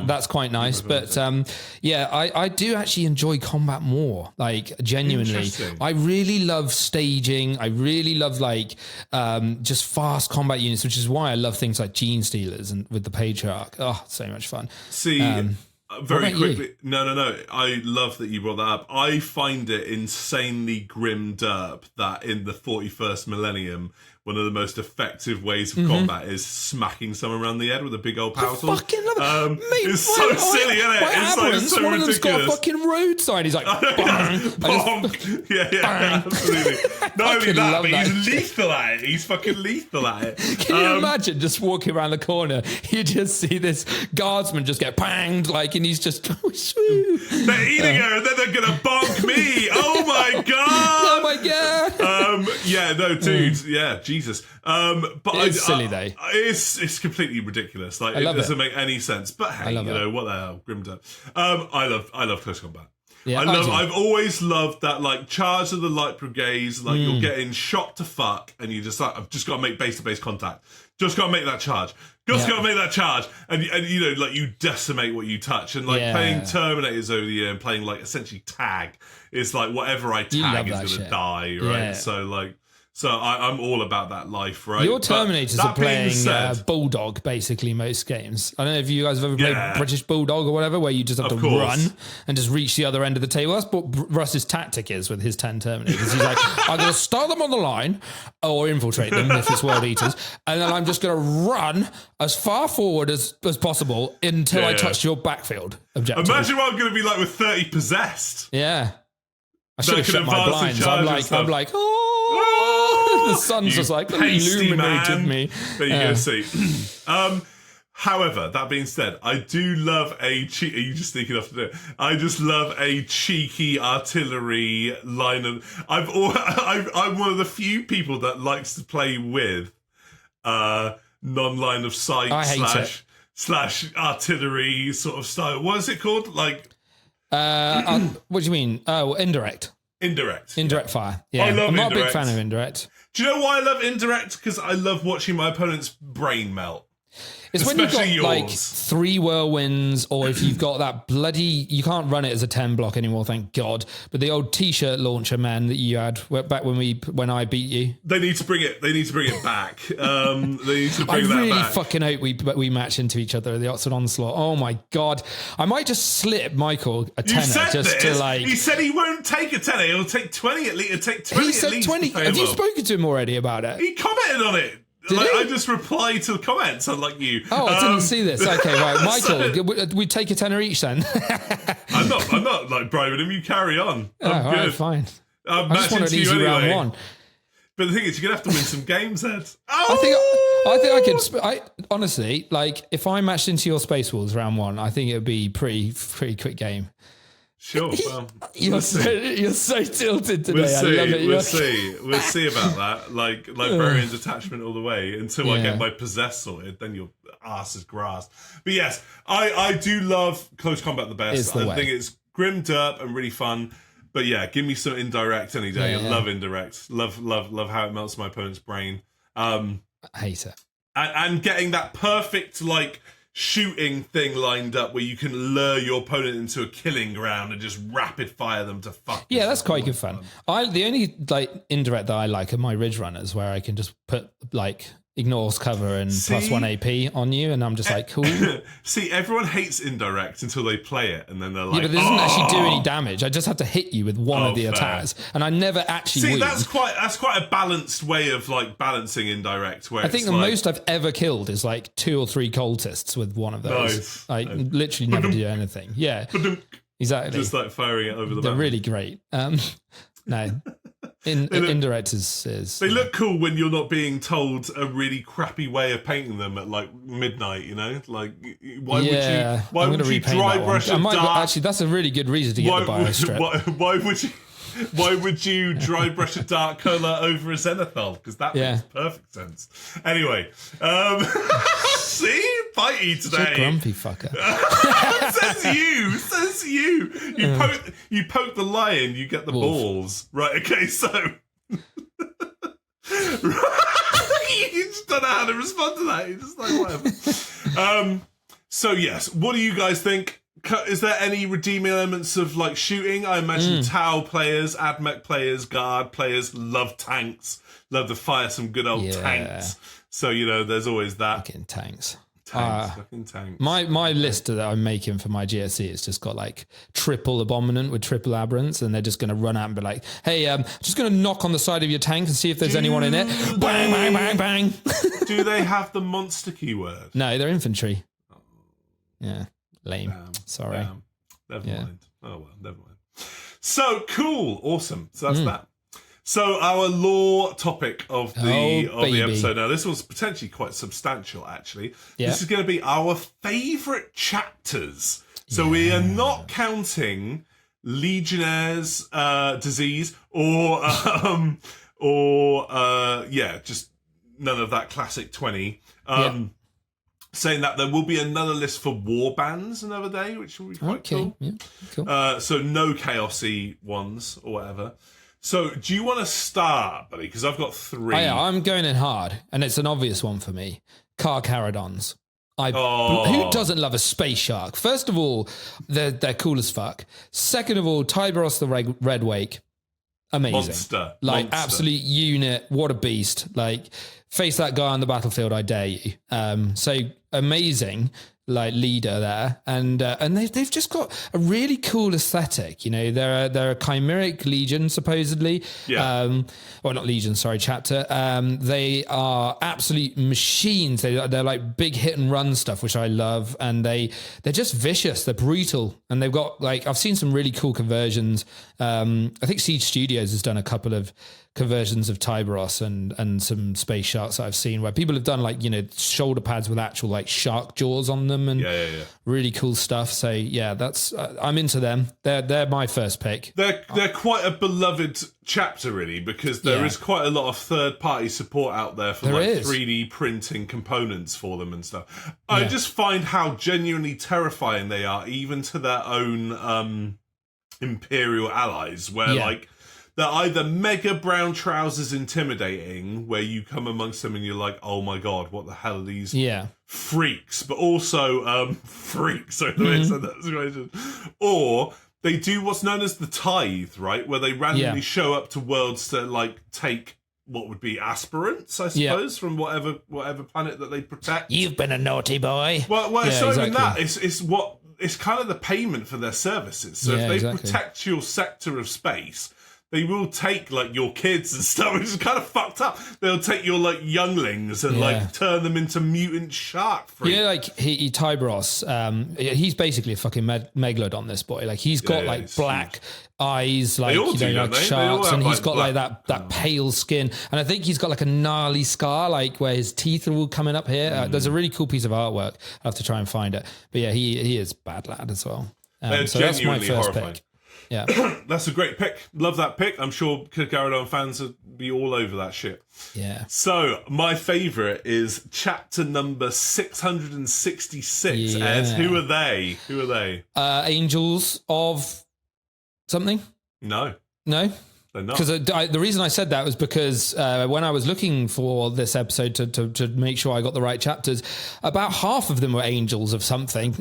That's quite nice. But I do actually enjoy combat more. Like genuinely, I really love staging. I really love like just fast combat units, which is why I love things like Gene Stealers and with the Patriarch. Oh, so much fun. See. Very quickly, no. I love that you brought that up. I find it insanely grim derp that in the 41st millennium, one of the most effective ways of combat is smacking someone around the head with a big old power tool. I fucking love it. Mate, it's so silly, isn't it? It's like so one ridiculous. Of them's got a fucking road sign. He's like, bang, bonk. Yeah, absolutely. Not only that, but he's lethal at it. He's fucking lethal at it. Can you imagine just walking around the corner? You just see this guardsman just get banged, like, and he's just, they're eating her, and then they're gonna bonk me. Oh my god! Oh my god! Dude, yeah. Jesus. But it's silly though. It's completely ridiculous. Like it doesn't make any sense. But hey, you know what the hell, Grimdark. I love close combat. Yeah, I've always loved that like charge of the light brigades. Like you're getting shot to fuck, and you just like I've just got to make base to base contact. Just got to make that charge. Just got to make that charge, and you know like you decimate what you touch. And like playing Terminators over the year and playing like essentially tag is like whatever I tag is gonna die, right? Yeah. So like. So I'm all about that life, right? Your Terminators are playing Bulldog, basically, most games. I don't know if you guys have ever played British Bulldog or whatever, where you just have to run and just reach the other end of the table. That's what Russ's tactic is with his 10 Terminators. He's like, I'm going to start them on the line or infiltrate them if it's World Eaters, and then I'm just going to run as far forward as possible until I touch your backfield objective. Imagine what I'm going to be like with 30 possessed. Yeah. I should have shut my blinds. I'm like, the sun's just like illuminated me. There you go, see. However, that being said, I do love a cheeky. Are you just sneaking off to do it? I just love a cheeky artillery line of. I'm one of the few people that likes to play with non-line of sight slash artillery sort of style. What is it called? Like. What do you mean? Oh, indirect. Indirect fire. Yeah, I'm not a big fan of indirect. Do you know why I love indirect? Because I love watching my opponent's brain melt. It's when you've got Especially like yours. 3 whirlwinds, or if you've got that bloody, you can't run it as a 10 block anymore, thank God. But the old t-shirt launcher, man, that you had back when I beat you. They need to bring it. They need to bring it back. They need to I bring that really back. fucking hope we match into each other at the Oxford Onslaught. Oh my God. I might just slip Michael a You tenner said just this. to like. He said he won't take a tenner. He'll take 20 at least. He'll take 20 He said at least 20. to pay Have him you off. spoken to him already about it? He commented on it. Did he? I just replied to the comments, unlike you. Oh, I didn't see this. Okay, right. Michael, we take a tenner each then. I'm not like bribing him. You carry on. I'm All good. right, fine. I'm I just want an matching to easy you round anyway. one. But the thing is, you're gonna have to win some games, Ed. I think I could. Honestly, like if I matched into your Space Wolves round 1, I think it would be pretty quick game. Sure. Well, You're so tilted today. we'll see. I love it. We'll see about that. Like librarian detachment all the way until I Yeah. get my possess sorted. Then your ass is grass. But yes, I do love close combat the best. It's the I way. think it's grim derp and really fun. But yeah, give me some indirect any day. Yeah, I yeah. love indirect. Love how it melts my opponent's brain. I hate it. And getting that perfect like shooting thing lined up where you can lure your opponent into a killing ground and just rapid fire them to fuck. Yeah, that's quite good fun. The only like indirect that I like are my Ridge Runners, where I can just put like ignores cover and plus 1 AP on you, and I'm just like, cool. See, everyone hates indirect until they play it, and then they're like, Yeah, but it doesn't actually do any damage. I just have to hit you with one of the fair. attacks, and I never actually See, wound. that's quite a balanced way of like balancing indirect. Where I think it's the like, most I've ever killed is like 2 or 3 cultists with one of those. Nice. I literally never do anything. Yeah, exactly. just like firing it over the They're map. really great. No, indirect is. They look cool when you're not being told a really crappy way of painting them at like midnight. You know, like why would you? Why I'm would gonna you repaint dry that one. brush a I might, dark? actually, that's a really good reason to get the bio strip. Why would you? Why would you dry brush a dark colour over a Zenithal? Because that makes perfect sense. Anyway, see, bitey Such a today. grumpy fucker. Says you. You poke the lion, you get the balls. Right? Okay, so. You just don't know how to respond to that. You're just like whatever. So yes, what do you guys think? Is there any redeeming elements of like shooting? I imagine Tau players, AdMech players, Guard players love tanks. Love to fire some good old tanks. So you know, there's always that. Fucking tanks. Fucking tanks. My list that I'm making for my GSC has just got like triple abominant with triple aberrants, and they're just going to run out and be like, "Hey, just going to knock on the side of your tank and see if there's anyone in it." Bang, bang, bang, bang. Do they have the monster keyword? No, they're infantry. Yeah, lame. Sorry. Never mind. Oh well, never mind. So cool, awesome. So that's that. So our lore topic of the episode. Now this was potentially quite substantial, actually. Yeah. This is going to be our favourite chapters. So we are not counting Legionnaire's disease or just none of that classic 20. Saying that there will be another list for war bands another day, which will be quite cool. Yeah, cool. So no chaosy ones or whatever. So do you want to start, buddy? Because I've got 3. Oh, yeah, I'm going in hard, and it's an obvious one for me. Carcharodons. Who doesn't love a space shark? First of all, they're cool as fuck. Second of all, Tyberos the Red Wake. Amazing. Monster. Absolute unit. What a beast. Like, face that guy on the battlefield, I dare you. So amazing, like, leader there. And they've just got a really cool aesthetic. You know, they're a chimeric legion, supposedly. Yeah. Well, not legion, sorry, chapter. They are absolute machines. They're like big hit and run stuff, which I love. And they're just vicious. They're brutal. And they've got, like, I've seen some really cool conversions. I think Siege Studios has done a couple of conversions of Tyberos and some space sharks that I've seen where people have done, like, you know, shoulder pads with actual like shark jaws on them and really cool stuff. So yeah, that's I'm into them. They're my first pick. They're quite a beloved chapter, really, because there is quite a lot of third-party support out there for 3D printing components for them and stuff. I just find how genuinely terrifying they are, even to their own Imperial allies, where like They're either mega brown trousers intimidating, where you come amongst them and you're like, oh my god, what the hell are these freaks? But also freaks, so the way I said that. Or they do what's known as the tithe, right? Where they randomly show up to worlds to like take what would be aspirants, I suppose, from whatever planet that they protect. You've been a naughty boy. Well, it's not even that. It's kind of the payment for their services. So if they protect your sector of space, they will take like your kids and stuff, which is kind of fucked up. They'll take your like younglings and like turn them into mutant shark freaks. Like Tybros, he's basically a fucking megalodon, this boy. Like he's got like black eyes, like like sharks, and he's got like that pale skin. And I think he's got like a gnarly scar, like where his teeth are all coming up here. There's a really cool piece of artwork. I have to try and find it. But yeah, he is bad lad as well. So that's my first horrifying. pick. Yeah, that's a great pick. Love that pick. I'm sure Garadon fans would be all over that shit. Yeah. So my favourite is chapter number 666. Yeah. Ed, who are they? Angels of something? No, they're not. Because the reason I said that was because when I was looking for this episode to make sure I got the right chapters, about half of them were angels of something.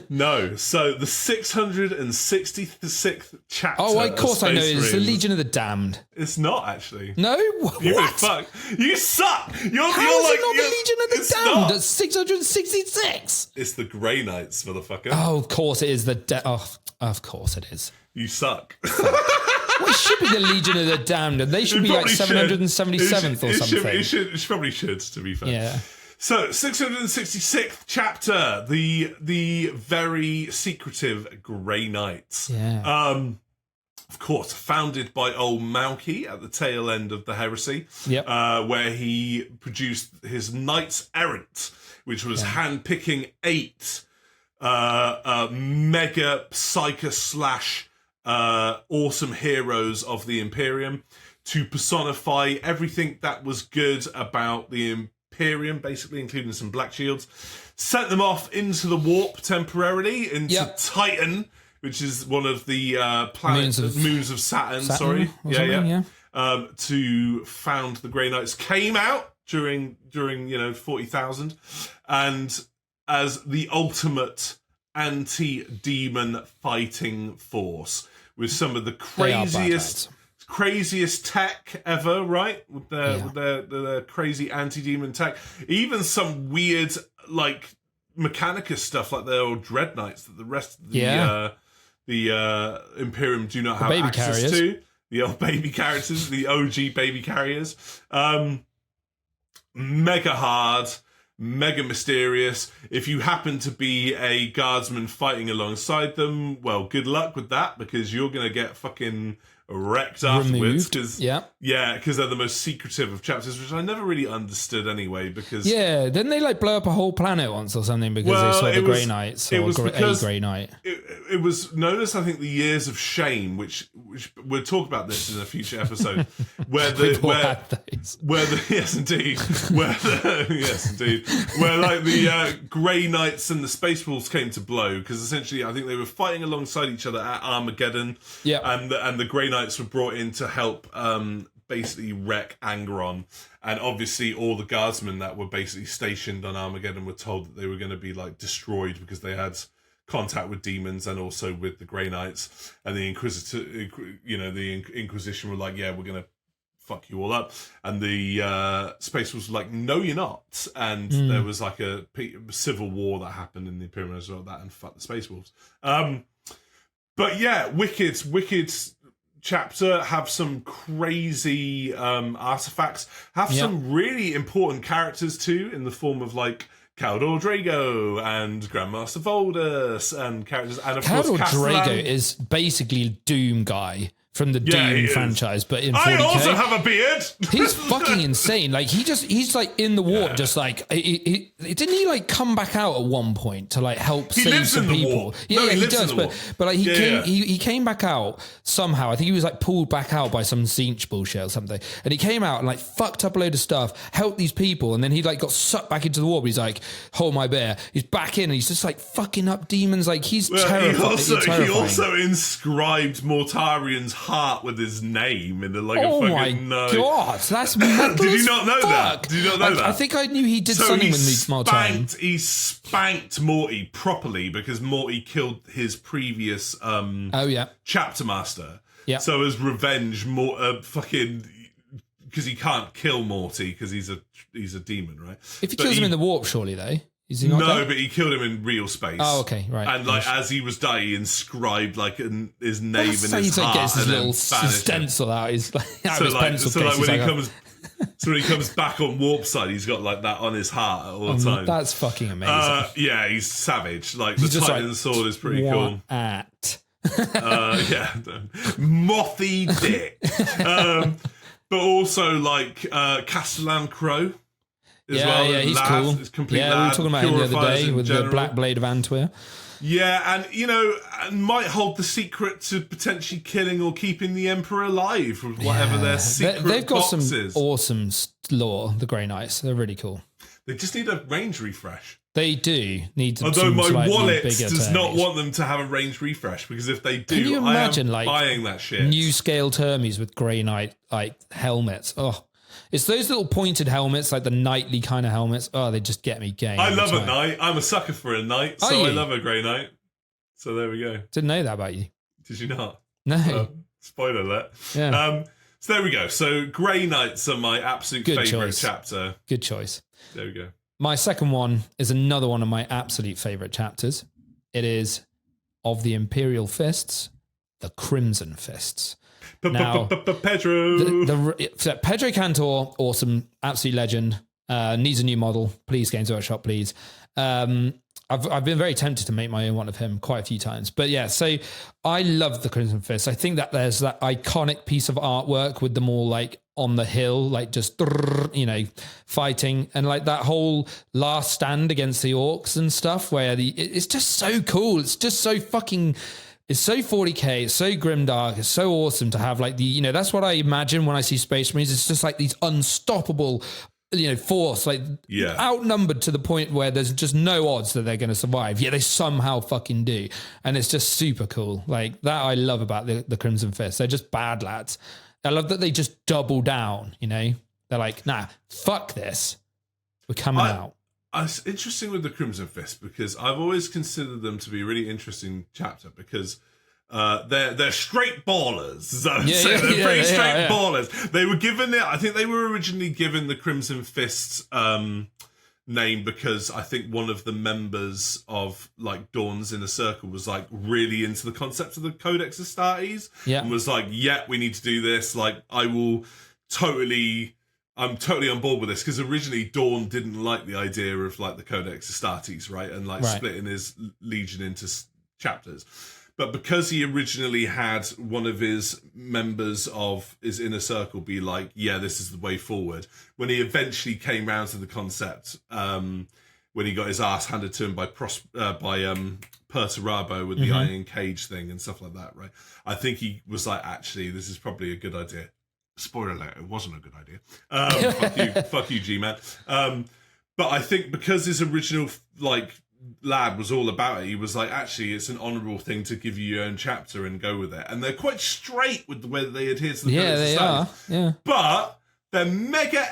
No, so the 666th chapter. Oh, of course I know. It's the Marines. Legion of the Damned. It's not actually. No, what? Fuck. You suck. How is it not the Legion of the Damned? Not. That's 666. It's the Grey Knights, motherfucker. Oh, of course it is of course it is. You suck. Well, it should be the Legion of the Damned, and they should be like 777th or something. It probably should, to be fair. Yeah. So, 666th chapter, the very secretive Grey Knights. Yeah. Of course, founded by old Malky at the tail end of the heresy, where he produced his Knights Errant, which was handpicking 8 mega psycho / awesome heroes of the Imperium to personify everything that was good about the Imperium, basically, including some Black Shields. Sent them off into the warp temporarily, into Titan, which is one of the moons of Saturn. To found the Grey Knights. Came out during 40,000, and as the ultimate anti-demon fighting force with some of the craziest tech ever, right? With their crazy anti-demon tech. Even some weird like Mechanicus stuff, like their old Dread Knights that the rest of the Imperium do not have access to. The old baby characters, the OG baby carriers. Mega hard, mega mysterious. If you happen to be a guardsman fighting alongside them, well, good luck with that, because you're going to get fucking wrecked afterwards. Because they're the most secretive of chapters, which I never really understood anyway. Because didn't they like blow up a whole planet once or something because they saw the Grey Knights or a Grey Knight? It was known as, I think, the Years of Shame, which we'll talk about this in a future episode. Where the Grey Knights and the Space Wolves came to blow, because essentially I think they were fighting alongside each other at Armageddon. And the Grey Knights were brought in to help basically wreck Angron. And obviously all the guardsmen that were basically stationed on Armageddon were told that they were going to be like destroyed because they had contact with demons and also with the Grey Knights. And the Inquisition were like, yeah, we're going to fuck you all up. And the Space Wolves were like, no, you're not. And there was like a civil war that happened in the Imperium as well, that, and fuck the Space Wolves. But yeah, wicked chapter. Have some crazy artifacts. Have some really important characters too, in the form of like Caldor Drago and Grandmaster Voldus and characters. And of course, Caldor Drago is basically Doom guy from the Doom franchise, but in 40k. I also have a beard. He's fucking insane. Like he's like in the warp, just like didn't he like come back out at one point to like help save some people? He does. But like he came back out somehow. I think he was like pulled back out by some Zinch bullshit or something, and he came out and like fucked up a load of stuff, helped these people, and then he like got sucked back into the warp. He's like, hold my bear. He's back in, and he's just like fucking up demons. Like he's terrifying. He also inscribed Mortarian's heart with his name in a Oh fucking my no. god, that's metal. Did you as not know fuck. that? Did you not know that? I think I knew he did something with me more time. He spanked Morty properly because Morty killed his previous chapter master. Yeah. So as revenge, fucking because he can't kill Morty because he's a demon, right? If he kills him in the warp, surely though. Is he not no, dead? but he killed him in real space. Oh, okay, right. And as he was dying, he inscribed his name and his he's heart. Gets his and little stencil out. His pencil case. When he comes back on warp side, he's got that on his heart all the time. That's fucking amazing. Yeah, he's savage. The just Titan sword is pretty cool. Yeah, mothy dick. But also Castellan Crow. Yeah, he's cool. It's complete we were talking about him the other day with the Black Blade of Antwer. Yeah, and might hold the secret to potentially killing or keeping the Emperor alive with whatever their secret They've got box some is. awesome lore, the Grey Knights. They're really cool. They just need a range refresh. They do need to. Although my wallet does not want them to have a range refresh, because if they do, can you imagine I am buying that shit. New scale Termies with Grey Knight helmets. Oh. It's those little pointed helmets, like the knightly kind of helmets. Oh, they just get me going. I love a knight. I'm a sucker for a knight, so I love a grey knight. So there we go. Didn't know that about you. Did you not? No. Spoiler alert. Yeah. So there we go. So Grey Knights are my absolute favourite chapter. Good choice. There we go. My second one is another one of my absolute favourite chapters. It is of the Imperial Fists, the Crimson Fists. Now, Pedro. Pedro Cantor, awesome, absolute legend. Needs a new model. Please, Games Workshop, please. I've been very tempted to make my own one of him quite a few times. But yeah, so I love the Crimson Fist. I think that there's that iconic piece of artwork with them all on the hill, just, fighting. And that whole last stand against the orcs and stuff where it's just so cool. It's just so fucking... It's so 40k, it's so grimdark, it's so awesome to have that's what I imagine when I see Space Marines. It's just these unstoppable, force, outnumbered to the point where there's just no odds that they're going to survive. Yet they somehow fucking do. And it's just super cool. That I love about the Crimson Fist. They're just bad lads. I love that they just double down, They're nah, fuck this. We're coming out. It's interesting with the Crimson Fist because I've always considered them to be a really interesting chapter because they're straight ballers. They're pretty straight ballers. They were given I think they were originally given the Crimson Fist name because I think one of the members of Dawn's Inner Circle was really into the concept of the Codex Astartes and was we need to do this. I'm totally on board with this because originally Dawn didn't like the idea of the Codex Astartes, right? And splitting his legion into chapters. But because he originally had one of his members of his inner circle be this is the way forward. When he eventually came round to the concept, when he got his ass handed to him by Perturabo with the iron cage thing and stuff like that, right? I think he was actually, this is probably a good idea. Spoiler alert, it wasn't a good idea. Fuck you, G-Man. But I think because his original lad was all about it, he was actually, it's an honourable thing to give you your own chapter and go with it. And they're quite straight with the way that they adhere to the they are. Yeah. But they're mega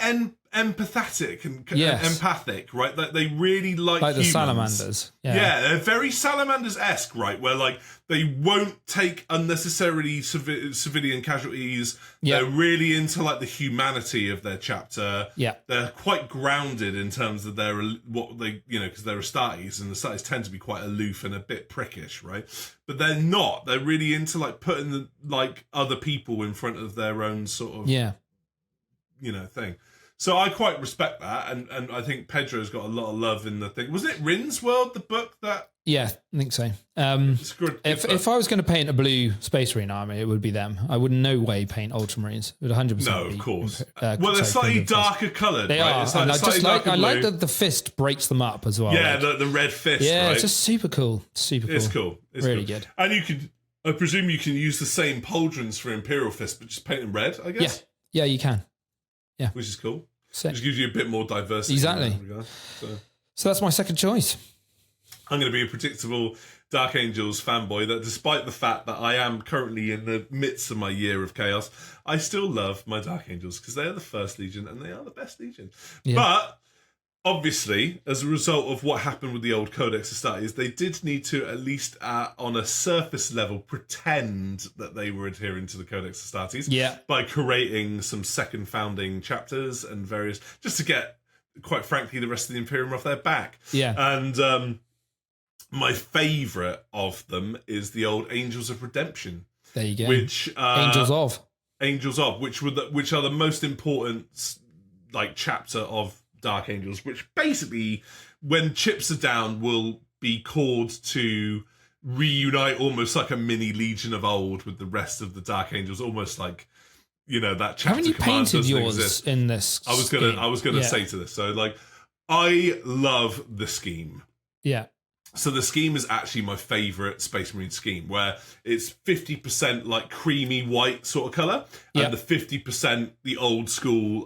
empathetic and empathic, right? They really like the humans. salamanders. Yeah, they're very salamanders-esque, right? Where they won't take unnecessarily civilian casualties. Yeah. They're really into the humanity of their chapter. Yeah, they're quite grounded in terms of because they're Astartes, and the Astartes tend to be quite aloof and a bit prickish, right? But they're not. They're really into putting other people in front of their own sort of thing. So I quite respect that, and I think Pedro's got a lot of love in the thing. Was it Rin's World, the book that? Yeah, I think so. If I was going to paint a blue Space Marine army, it would be them. I would no way paint Ultramarines. It would 100%. No, of course. Well, they're slightly darker coloured. They are. And I like that the fist breaks them up as well. Yeah, the red fist. Yeah, right? It's just super cool. It's cool. It's really cool. good. And I presume you can use the same pauldrons for Imperial Fist, but just paint them red, I guess? Yeah, you can. Yeah. Which is cool. Sick. Which gives you a bit more diversity. Exactly. So that's my second choice. I'm going to be a predictable Dark Angels fanboy that despite the fact that I am currently in the midst of my year of chaos, I still love my Dark Angels because they are the first Legion and they are the best Legion. Yeah. But obviously, as a result of what happened with the old Codex Astartes, they did need to, at least on a surface level, pretend that they were adhering to the Codex Astartes by creating some second founding chapters and various, just to get, quite frankly, the rest of the Imperium off their back. Yeah. And my favourite of them is the old Angels of Redemption. There you go. Which Angels of, which are the most important chapter of Dark Angels, which basically, when chips are down, will be called to reunite almost like a mini Legion of old with the rest of the Dark Angels, almost like, that chapter. Haven't you command painted yours exist. in this? I was gonna say to this. So I love the scheme. Yeah. So the scheme is actually my favourite Space Marine scheme, where it's 50% like creamy white sort of colour, and the 50% the old school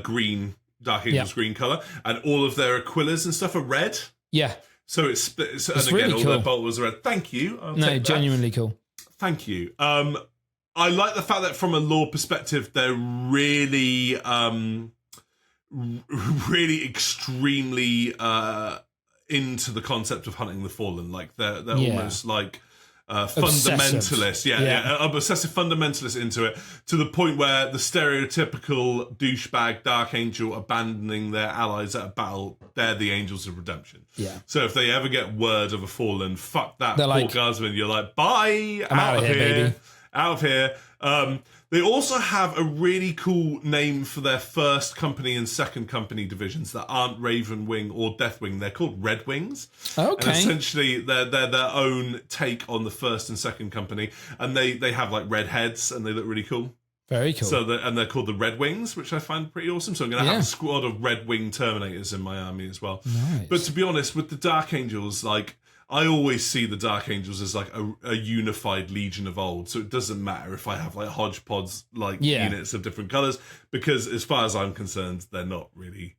green, Dark Angels green colour, and all of their Aquillas and stuff are red. Yeah. So it's split, and again, really all cool. their bolters are red. Thank you. Genuinely cool. Thank you. I like the fact that from a lore perspective, they're really, really extremely into the concept of hunting the fallen. Like they're almost like fundamentalists. Obsessive fundamentalists into it, to the point where the stereotypical douchebag Dark Angel abandoning their allies at a battle, they're the Angels of Redemption. Yeah. So if they ever get word of a fallen, fuck that poor guardsman, you're like, bye, I'm out of here, baby. Out of here. They also have a really cool name for their first company and second company divisions that aren't Raven Wing or Deathwing. They're called Red Wings. Okay. And essentially, they're their own take on the first and second company. And they have red heads and they look really cool. Very cool. So they're called the Red Wings, which I find pretty awesome. So I'm going to have a squad of Red Wing Terminators in my army as well. Nice. But to be honest, with the Dark Angels, I always see the Dark Angels as a unified Legion of old, so it doesn't matter if I have hodgepodge units of different colours, because as far as I'm concerned, they're not really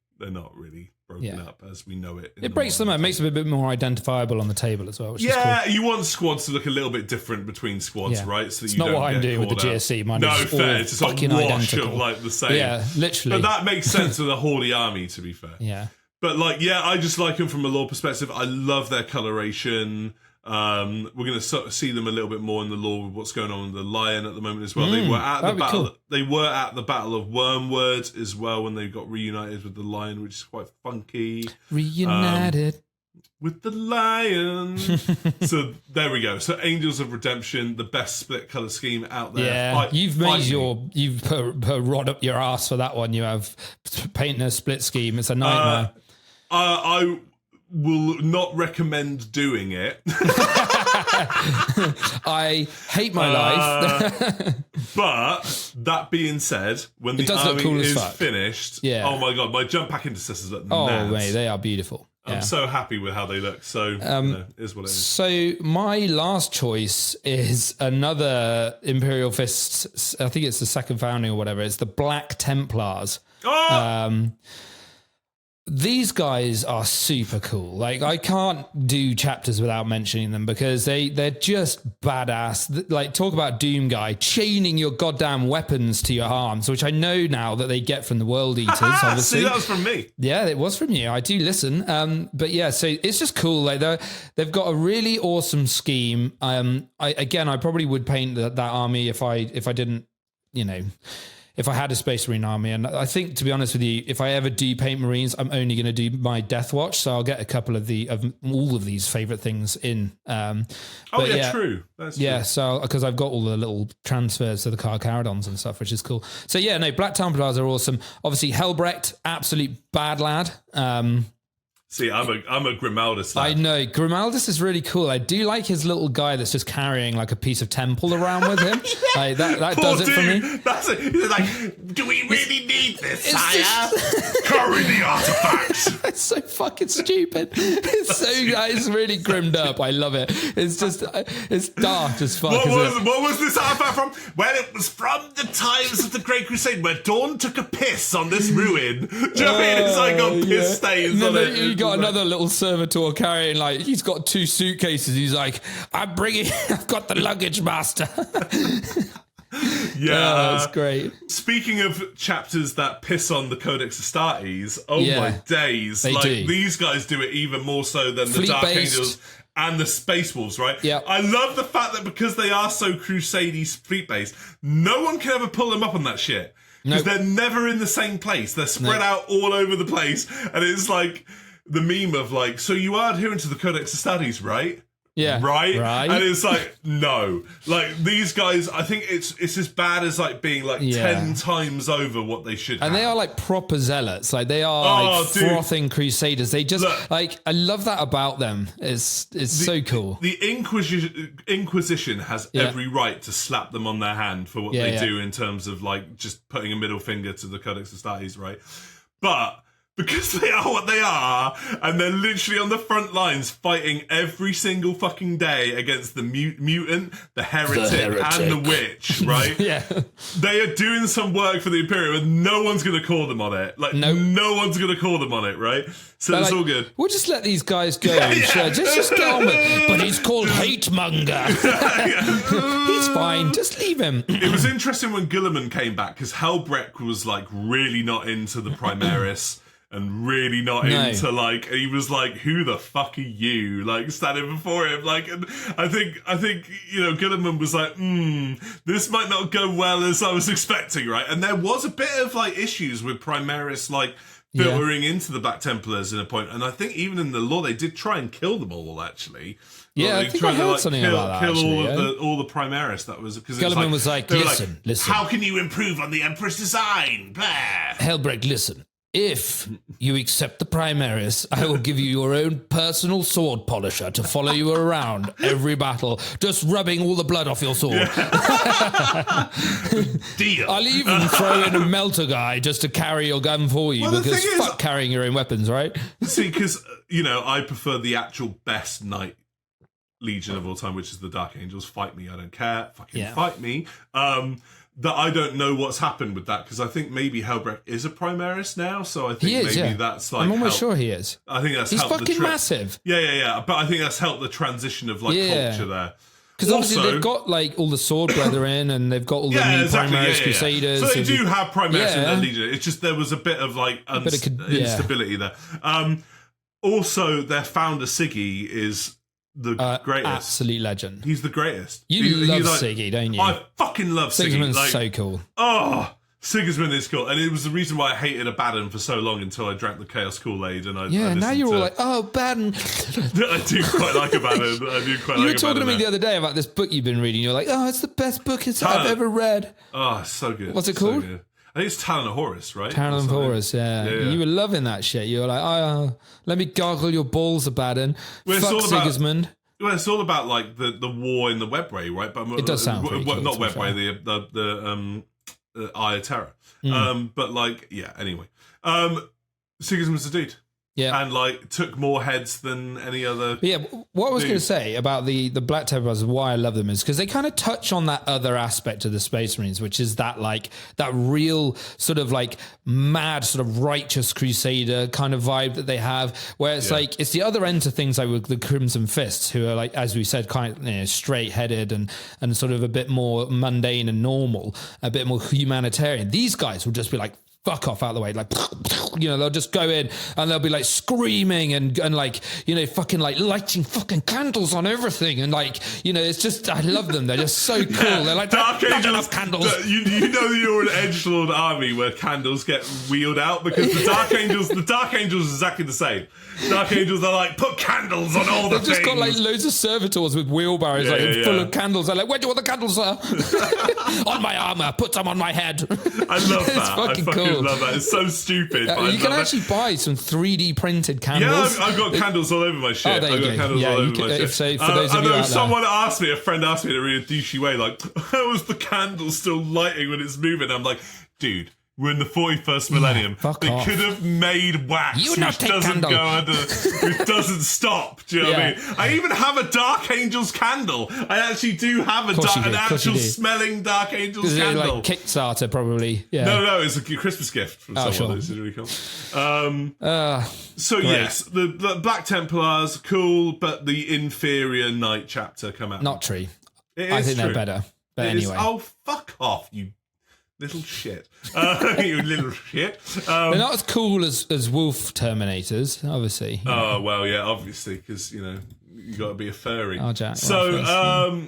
broken up as we know it. It breaks them up, makes them a bit more identifiable on the table as well. Which is cool. You want squads to look a little bit different between squads, right? So that it's not what I'm doing with the GSC. Mine is fair. all It's just fucking wash identical. of the same. Yeah, literally. But that makes sense with a Holy Army, to be fair. Yeah. But I just like them from a lore perspective. I love their coloration. We're going to see them a little bit more in the lore with what's going on with the Lion at the moment as well. They were at the battle. Cool. They were at the Battle of Wormwood as well when they got reunited with the Lion, which is quite funky. Reunited with the Lion. So there we go. So Angels of Redemption, the best split color scheme out there. Yeah, you've put a rod up your ass for that one. You have painting a split scheme. It's a nightmare. I will not recommend doing it. I hate my life. But that being said, when the army cool is finished, oh my god, my jump pack intercessors look nads. Mate, they are beautiful. I'm so happy with how they look. So is what it is. So my last choice is another Imperial Fist. I think it's the second founding or whatever. It's the Black Templars. Oh! These guys are super cool. I can't do chapters without mentioning them because they're just badass. Talk about Doom Guy chaining your goddamn weapons to your arms, which I know now that they get from the World Eaters. Obviously, see, that was from me. Yeah, it was from you. I do listen. But yeah, so it's just cool. They've got a really awesome scheme. I probably would paint that army if I didn't, if I had a Space Marine army. And I think, to be honest with you, if I ever do paint Marines, I'm only going to do my Death Watch. So I'll get a couple of all of these favorite things in. True. That's true. So because I've got all the little transfers to the Carcharodons and stuff, which is cool. So yeah, no, Black Templars are awesome. Obviously, Helbrecht, absolute bad lad. See, I'm a Grimaldus lad. I know. Grimaldus is really cool. I do like his little guy that's just carrying a piece of temple around with him. That does it for me. That's it. He's do we really need this, sire? Carry the artifacts. It's so fucking stupid. It's really grimmed up. I love it. It's just, it's dark as fuck. What was this artifact from? Well, it was from the times of the Great Crusade where Dawn took a piss on this ruin. Do you know what I mean? It's like got piss stains on it. You got another little servitor carrying, like, he's got 2 suitcases. He's like, I've got the luggage master. Yeah, that's great. Speaking of chapters that piss on the Codex Astartes, my days. They do. These guys do it even more so than the Dark Angels and the Space Wolves, right? Yeah. I love the fact that because they are so Crusade-y fleet-based, no one can ever pull them up on that shit. Because they're never in the same place. They're spread out all over the place. And it's like the meme of like, so you are adhering to the Codex Astartes, right? Yeah. Right? And it's like, no. Like, these guys, I think it's as bad as, like, being, like, 10 times over what they should have. And they are, like, proper zealots. Like, they are, frothing crusaders. They just, I love that about them. It's so cool. The Inquisition has every right to slap them on their hand for what they do in terms of, like, just putting a middle finger to the Codex Astartes, right? But because they are what they are, and they're literally on the front lines fighting every single fucking day against the mutant, the heretic, and the witch, right? They are doing some work for the Imperium, and no one's going to call them on it. Like, no one's going to call them on it, right? So it's all good. We'll just let these guys go. Just get on with it. But he's called Hate Monger. He's fine. Just leave him. It was interesting when Guilliman came back, because Helbrecht was, like, really not into the Primaris. And really not into, like, he was like, who the fuck are you? Like, standing before him. Like, and I think, you know, Guilliman was like, this might not go well as I was expecting, right? And there was a bit of, like, issues with Primaris, like, filtering into the Black Templars in a point. And I think even in the lore, they did try and kill them all, actually. Yeah, I think I heard something about that, kill all the Primaris. That was, because Guilliman was like, listen. How can you improve on the Emperor's design? Blah. Helbrecht, listen. If you accept the Primaris, I will give you your own personal sword polisher to follow you around every battle, just rubbing all the blood off your sword. Deal. I'll even throw in a melter guy just to carry your gun for you, because fuck carrying your own weapons, right? See, because, you know, I prefer the actual best Knight Legion of all time, which is the Dark Angels. Fight me, I don't care. Fucking fight me. That I don't know what's happened with that, because I think maybe Helbrecht is a Primaris now, so I think that's like... I'm almost sure he is. I think that's He's helped fucking massive. Yeah. But I think that's helped the transition of, like, culture there. Because obviously they've got, like, all the sword brethren, and they've got all the new Primaris Crusaders. So they do have Primaris in their Legion. It's just there was a bit of, like, instability there. Also, their founder, Siggy, is... the greatest. Absolute legend. He's the greatest. You love Siggy, don't you? I fucking love Siggy. Sigismund's like, so cool. Oh, Sigismund is cool. And it was the reason why I hated Abaddon for so long until I drank the Chaos Kool-Aid. And I now you're all like, oh, Abaddon. I do quite like Abaddon. You were talking to me the other day about this book you've been reading. You're like, oh, it's the best book I've ever read. Oh, so good. What's it called? So I think it's Talon of Horus, right? Talon of Horus, yeah. You were loving that shit. You were like, let me gargle your balls, Abaddon. Fuck Sigismund. Well, it's all about, like, the war in the Webway, right? But it does sound pretty cool, not Webway, the Eye of Terror. But, like, anyway. Sigismund's a dude. Yeah. And, like, took more heads than any other. But yeah, what I was going to say about the Black Templars, why I love them, is because they kind of touch on that other aspect of the Space Marines, which is that, like, that real sort of, like, mad sort of righteous crusader kind of vibe that they have, where it's like, it's the other end to things like with the Crimson Fists, who are, like, as we said, kind of, straight-headed and sort of a bit more mundane and normal, a bit more humanitarian. These guys will just be like, fuck off out of the way, like, you know, they'll just go in and they'll be like screaming and like, you know, fucking like lighting fucking candles on everything, and like, you know, it's just, I love them. They're just so cool. They're like, Dark Angels candles. You know you're an edgelord army where candles get wheeled out, because the Dark Angels is exactly the same. Dark Angels are like, put candles on all the things. They've just got like loads of servitors with wheelbarrows full of candles. They're like, where do you want the candles, sir? On my armor, put some on my head. I love that. I fucking cool. Love that. It's so stupid. You can actually buy some 3D printed candles. Yeah, I've got candles all over my shit. Oh, there you go. Candles all over my shit. So for those of you out someone asked me, a friend asked me in a really douchey way, like, how is the candle still lighting when it's moving? I'm like, dude, we're in the 41st millennium. They off. could have made wax, You not which take doesn't candle. go under, which doesn't stop. Do you know what I mean? I even have a Dark Angels candle. I actually do have an actual smelling Dark Angels candle. Like Kickstarter, probably. Yeah. No, it's a Christmas gift from someone. Sure. This is really cool. So great. yes, the Black Templars, cool, but the inferior Knight chapter come out. Not true. It I is think true. they're better. But It anyway. is, oh, fuck off, you little shit. You little shit. They're not as cool as Wolf Terminators, obviously. Oh, well, yeah, obviously, because, you got to be a furry. Oh, Jack. So,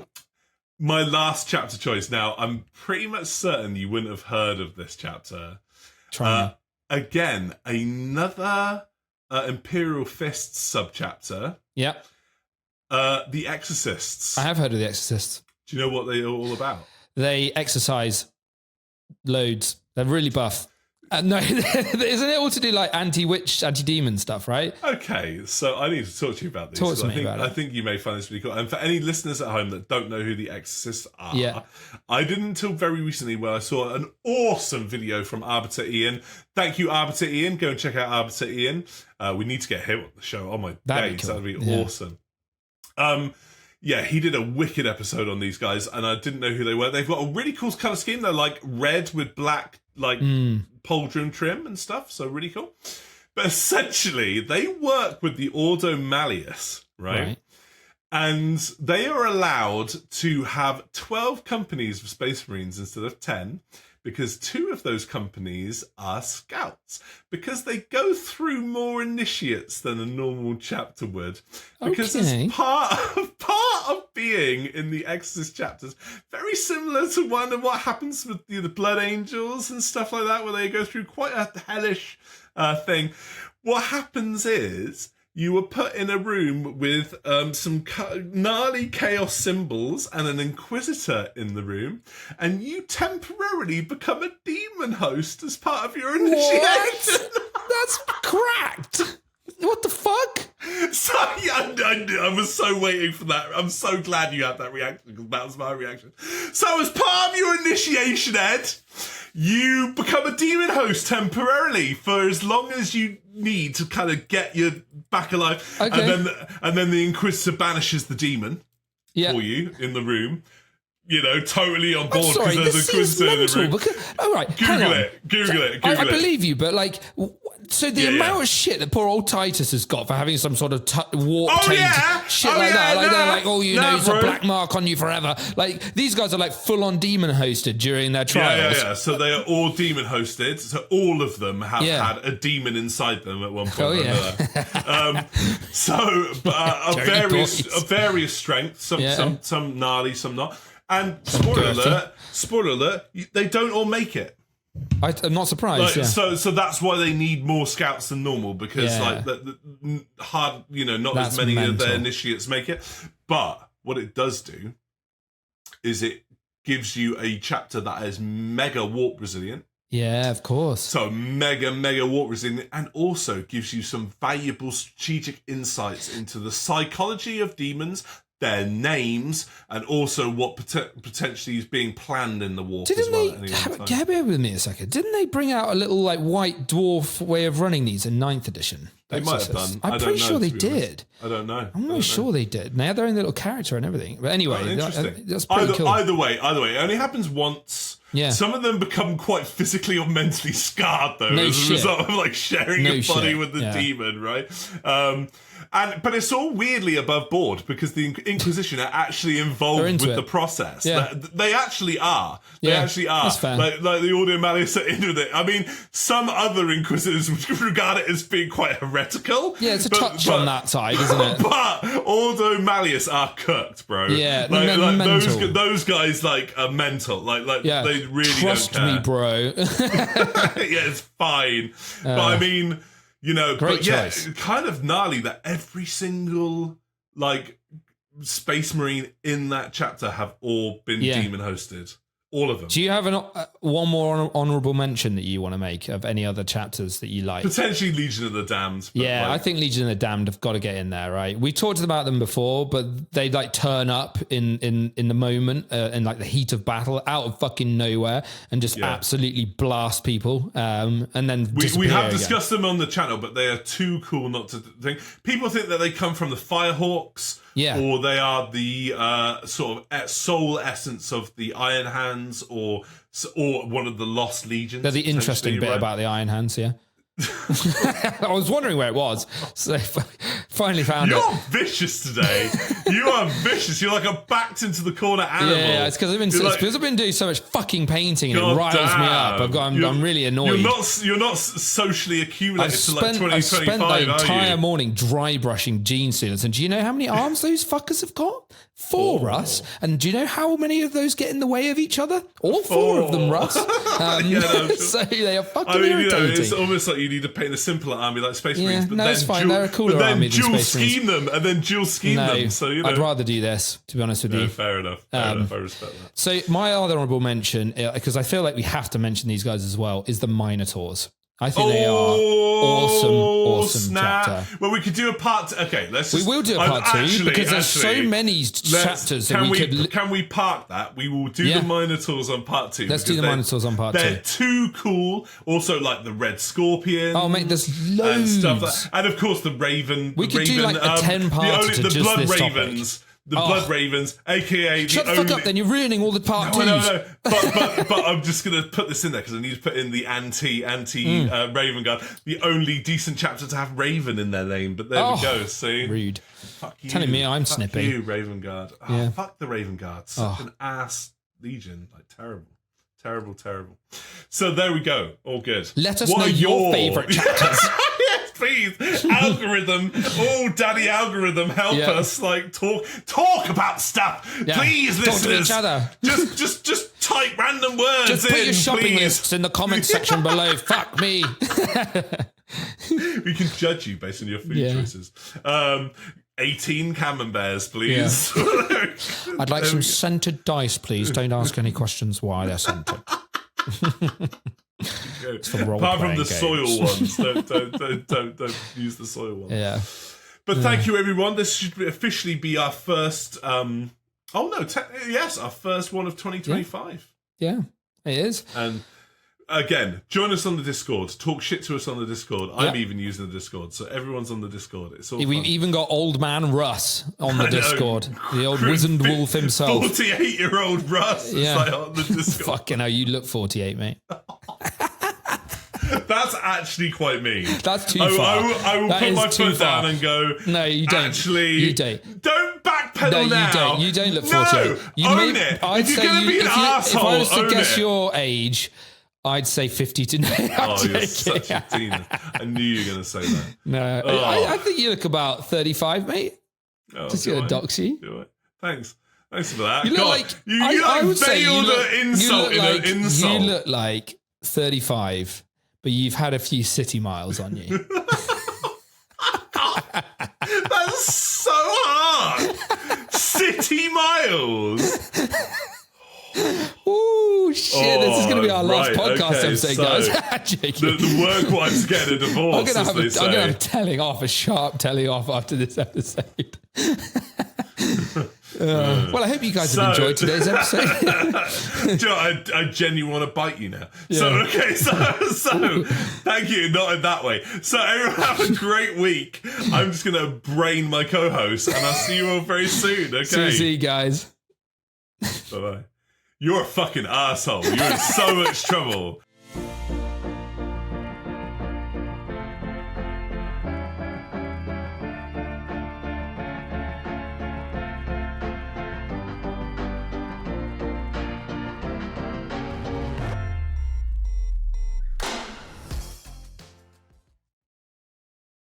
my last chapter choice. Now, I'm pretty much certain you wouldn't have heard of this chapter. Try me. Again, another Imperial Fists subchapter. Yep. The Exorcists. I have heard of the Exorcists. Do you know what they're all about? They exercise loads. They're really buff. No, isn't it all to do like anti-witch, anti-demon stuff, right? Okay, so I need to talk to you about this. Talk to me about it. I think you may find this really cool. And for any listeners at home that don't know who the Exorcists are, Yeah. I didn't until very recently where I saw an awesome video from Arbiter Ian. Thank you, Arbiter Ian. Go and check out Arbiter Ian. We need to get him on the show. Oh my That'd be days, cool. that'd be Yeah. awesome. Yeah, he did a wicked episode on these guys, and I didn't know who they were. They've got a really cool colour scheme. They're like red with black, like pauldron trim and stuff, so really cool. But essentially, they work with the Ordo Malleus, right? And they are allowed to have 12 companies of Space Marines instead of 10, because 2 of those companies are scouts, because they go through more initiates than a normal chapter would, because Okay. it's part of being in the Exorcist chapters, very similar to one of what happens with the Blood Angels and stuff like that, where they go through quite a hellish thing. What happens is you were put in a room with some gnarly chaos symbols and an inquisitor in the room, and you temporarily become a demon host as part of your initiation. That's cracked. What the fuck? So I was so waiting for that. I'm so glad you had that reaction, because that was my reaction. So as part of your initiation, Ed, you become a demon host temporarily for as long as you need to kind of get you back alive. Okay. And then the Inquisitor banishes the demon for you in the room. Totally on board Sorry, because this there's seems a Inquisitor in the mental. room. All right, hang on. Google it. I believe you, but like, so the amount of shit that poor old Titus has got for having some sort of warp-tainted shit like that. Like, they're like, it's a black mark on you forever. Like, these guys are like full-on demon hosted during their trials. Yeah. So they are all demon hosted. So all of them have had a demon inside them at one point or another. Of various strengths. Some gnarly, some not. And spoiler alert, they don't all make it. I'm not surprised. So that's why they need more scouts than normal, because not That's as many mental. of their initiates make it. But what it does do is it gives you a chapter that is mega warp resilient. Yeah, of course. So mega warp resilient, and also gives you some valuable strategic insights into the psychology of demons, their names, and also what potentially is being planned in the warp. Didn't they? Bear with me a second. Didn't they bring out a little like white dwarf way of running these in 9th edition? They might have done. I'm pretty sure they did. I don't know. I'm not sure they did. They had their own little character and everything. But anyway, that's pretty cool. Either way, it only happens once. Yeah. Some of them become quite physically or mentally scarred, though, as a result of like sharing a body with the demon, right? But it's all weirdly above board, because the Inquisition are actually involved with the process. Yeah. They actually are. They actually are. That's fair. Like the Ordo Malleus are in with it. I mean, some other Inquisitors would regard it as being quite heretical. Yeah, it's a touch on that side, isn't it? But Ordo Malleus are cooked, bro. Yeah, those guys are mental. They really trust don't care. me, bro. Yeah, it's fine. But I mean, great choice. kind of gnarly that every single Space Marine in that chapter have all been demon hosted. All of them. Do you have one more honourable mention that you want to make of any other chapters that you like? Potentially Legion of the Damned. Yeah, I think Legion of the Damned have got to get in there, right? We talked about them before, but they like turn up in the moment, in like the heat of battle, out of fucking nowhere, and just absolutely blast people. And then we have discussed them on the channel, but they are too cool not to think. People think that they come from the Firehawks. Yeah. Or they are the sort of soul essence of the Iron Hands, or one of the Lost Legions. They're the interesting bit about the Iron Hands, yeah. I was wondering where it was, so finally found it. You're vicious today. You are vicious. You're like a backed into the corner animal. Yeah, it's because I've been doing so much fucking painting and it riles me up. I'm really annoyed. You're not socially accumulated to like 2025. I spent the entire morning dry brushing gene sealers, and do you know how many arms those fuckers have got? 4, Russ. And do you know how many of those get in the way of each other? All 4 of them, Russ. So they are fucking irritating. It's almost like you need to paint a simpler army like Space Marines. But it's fine. They're a cooler army than dual Space Marines. scheme them, and then dual scheme them. So I'd rather do this, to be honest with you. Fair enough. I respect that. So my other honourable mention, because I feel like we have to mention these guys as well, is the Minotaurs. I think they are awesome chapter. Well, we could do a part. Okay, we will do a part 2 because there's so many chapters that Can we park that? We will do the Minotaurs on part 2. Let's do the Minotaurs on part 2. They're too cool. Also, like the Red Scorpion. Oh, mate, there's loads. And stuff and of course, the Raven. We could do like a 10-parter to just Blood this Ravens. topic. The Blood Ravens, aka Shut the fuck up, then you're ruining all the part 2s. No. But I'm just going to put this in there because I need to put in the anti Raven Guard. The only decent chapter to have Raven in their name. But there we go. See, rude. Fuck you. Telling me I'm fuck snipping. You, Raven Guard. Oh, fuck the Raven Guard. Such an ass legion. Like terrible. So there we go. All good. Let us know your favourite chapters. Yes, please. Algorithm. Oh, daddy algorithm, help us. Like talk about stuff. Yeah. Please, talk listeners. to each other. Just type random words. Just put your shopping please. lists in the comment section below. Fuck me. We can judge you based on your food choices. 18 camemberts, please. Yeah. I'd like some scented dice, please. Don't ask any questions why they're scented. Apart from the soil ones, don't use the soil ones. Yeah. But thank you, everyone. This should officially be our first. Our first one of 2025. Yeah, it is. And again, join us on the Discord. Talk shit to us on the Discord. I'm even using the Discord, so everyone's on the Discord. It's all We've fun. even got old man Russ on the Discord. The old wizened wolf himself. 48-year-old Russ is like on the Discord. Fucking hell, you look 48, mate. That's actually quite mean. That's too far. I will put my foot down and go, no, you don't. Actually, you don't. Don't backpedal now. You don't look 48. Own it. I'd if you're going to be an arsehole, if I was to guess it. Your age, I'd say 52. No, you're such a teen. I knew you were going to say that. No, I think you look about 35, mate. Just going to dox you. Thanks for that. You look like I would say you look insult in an insult. You look like 35, but you've had a few city miles on you. That's so hard. City miles. Oh shit! This is going to be our last podcast episode, so guys. the work wife's getting a divorce. I'm going to have a sharp telling off after this episode. Well, I hope you guys have enjoyed today's episode. Do you know, I genuinely want to bite you now. Yeah. So thank you, not in that way. So everyone have a great week. I'm just going to brain my co-host, and I'll see you all very soon. Okay. See you guys. Bye-bye. You're a fucking asshole. You're in so much trouble.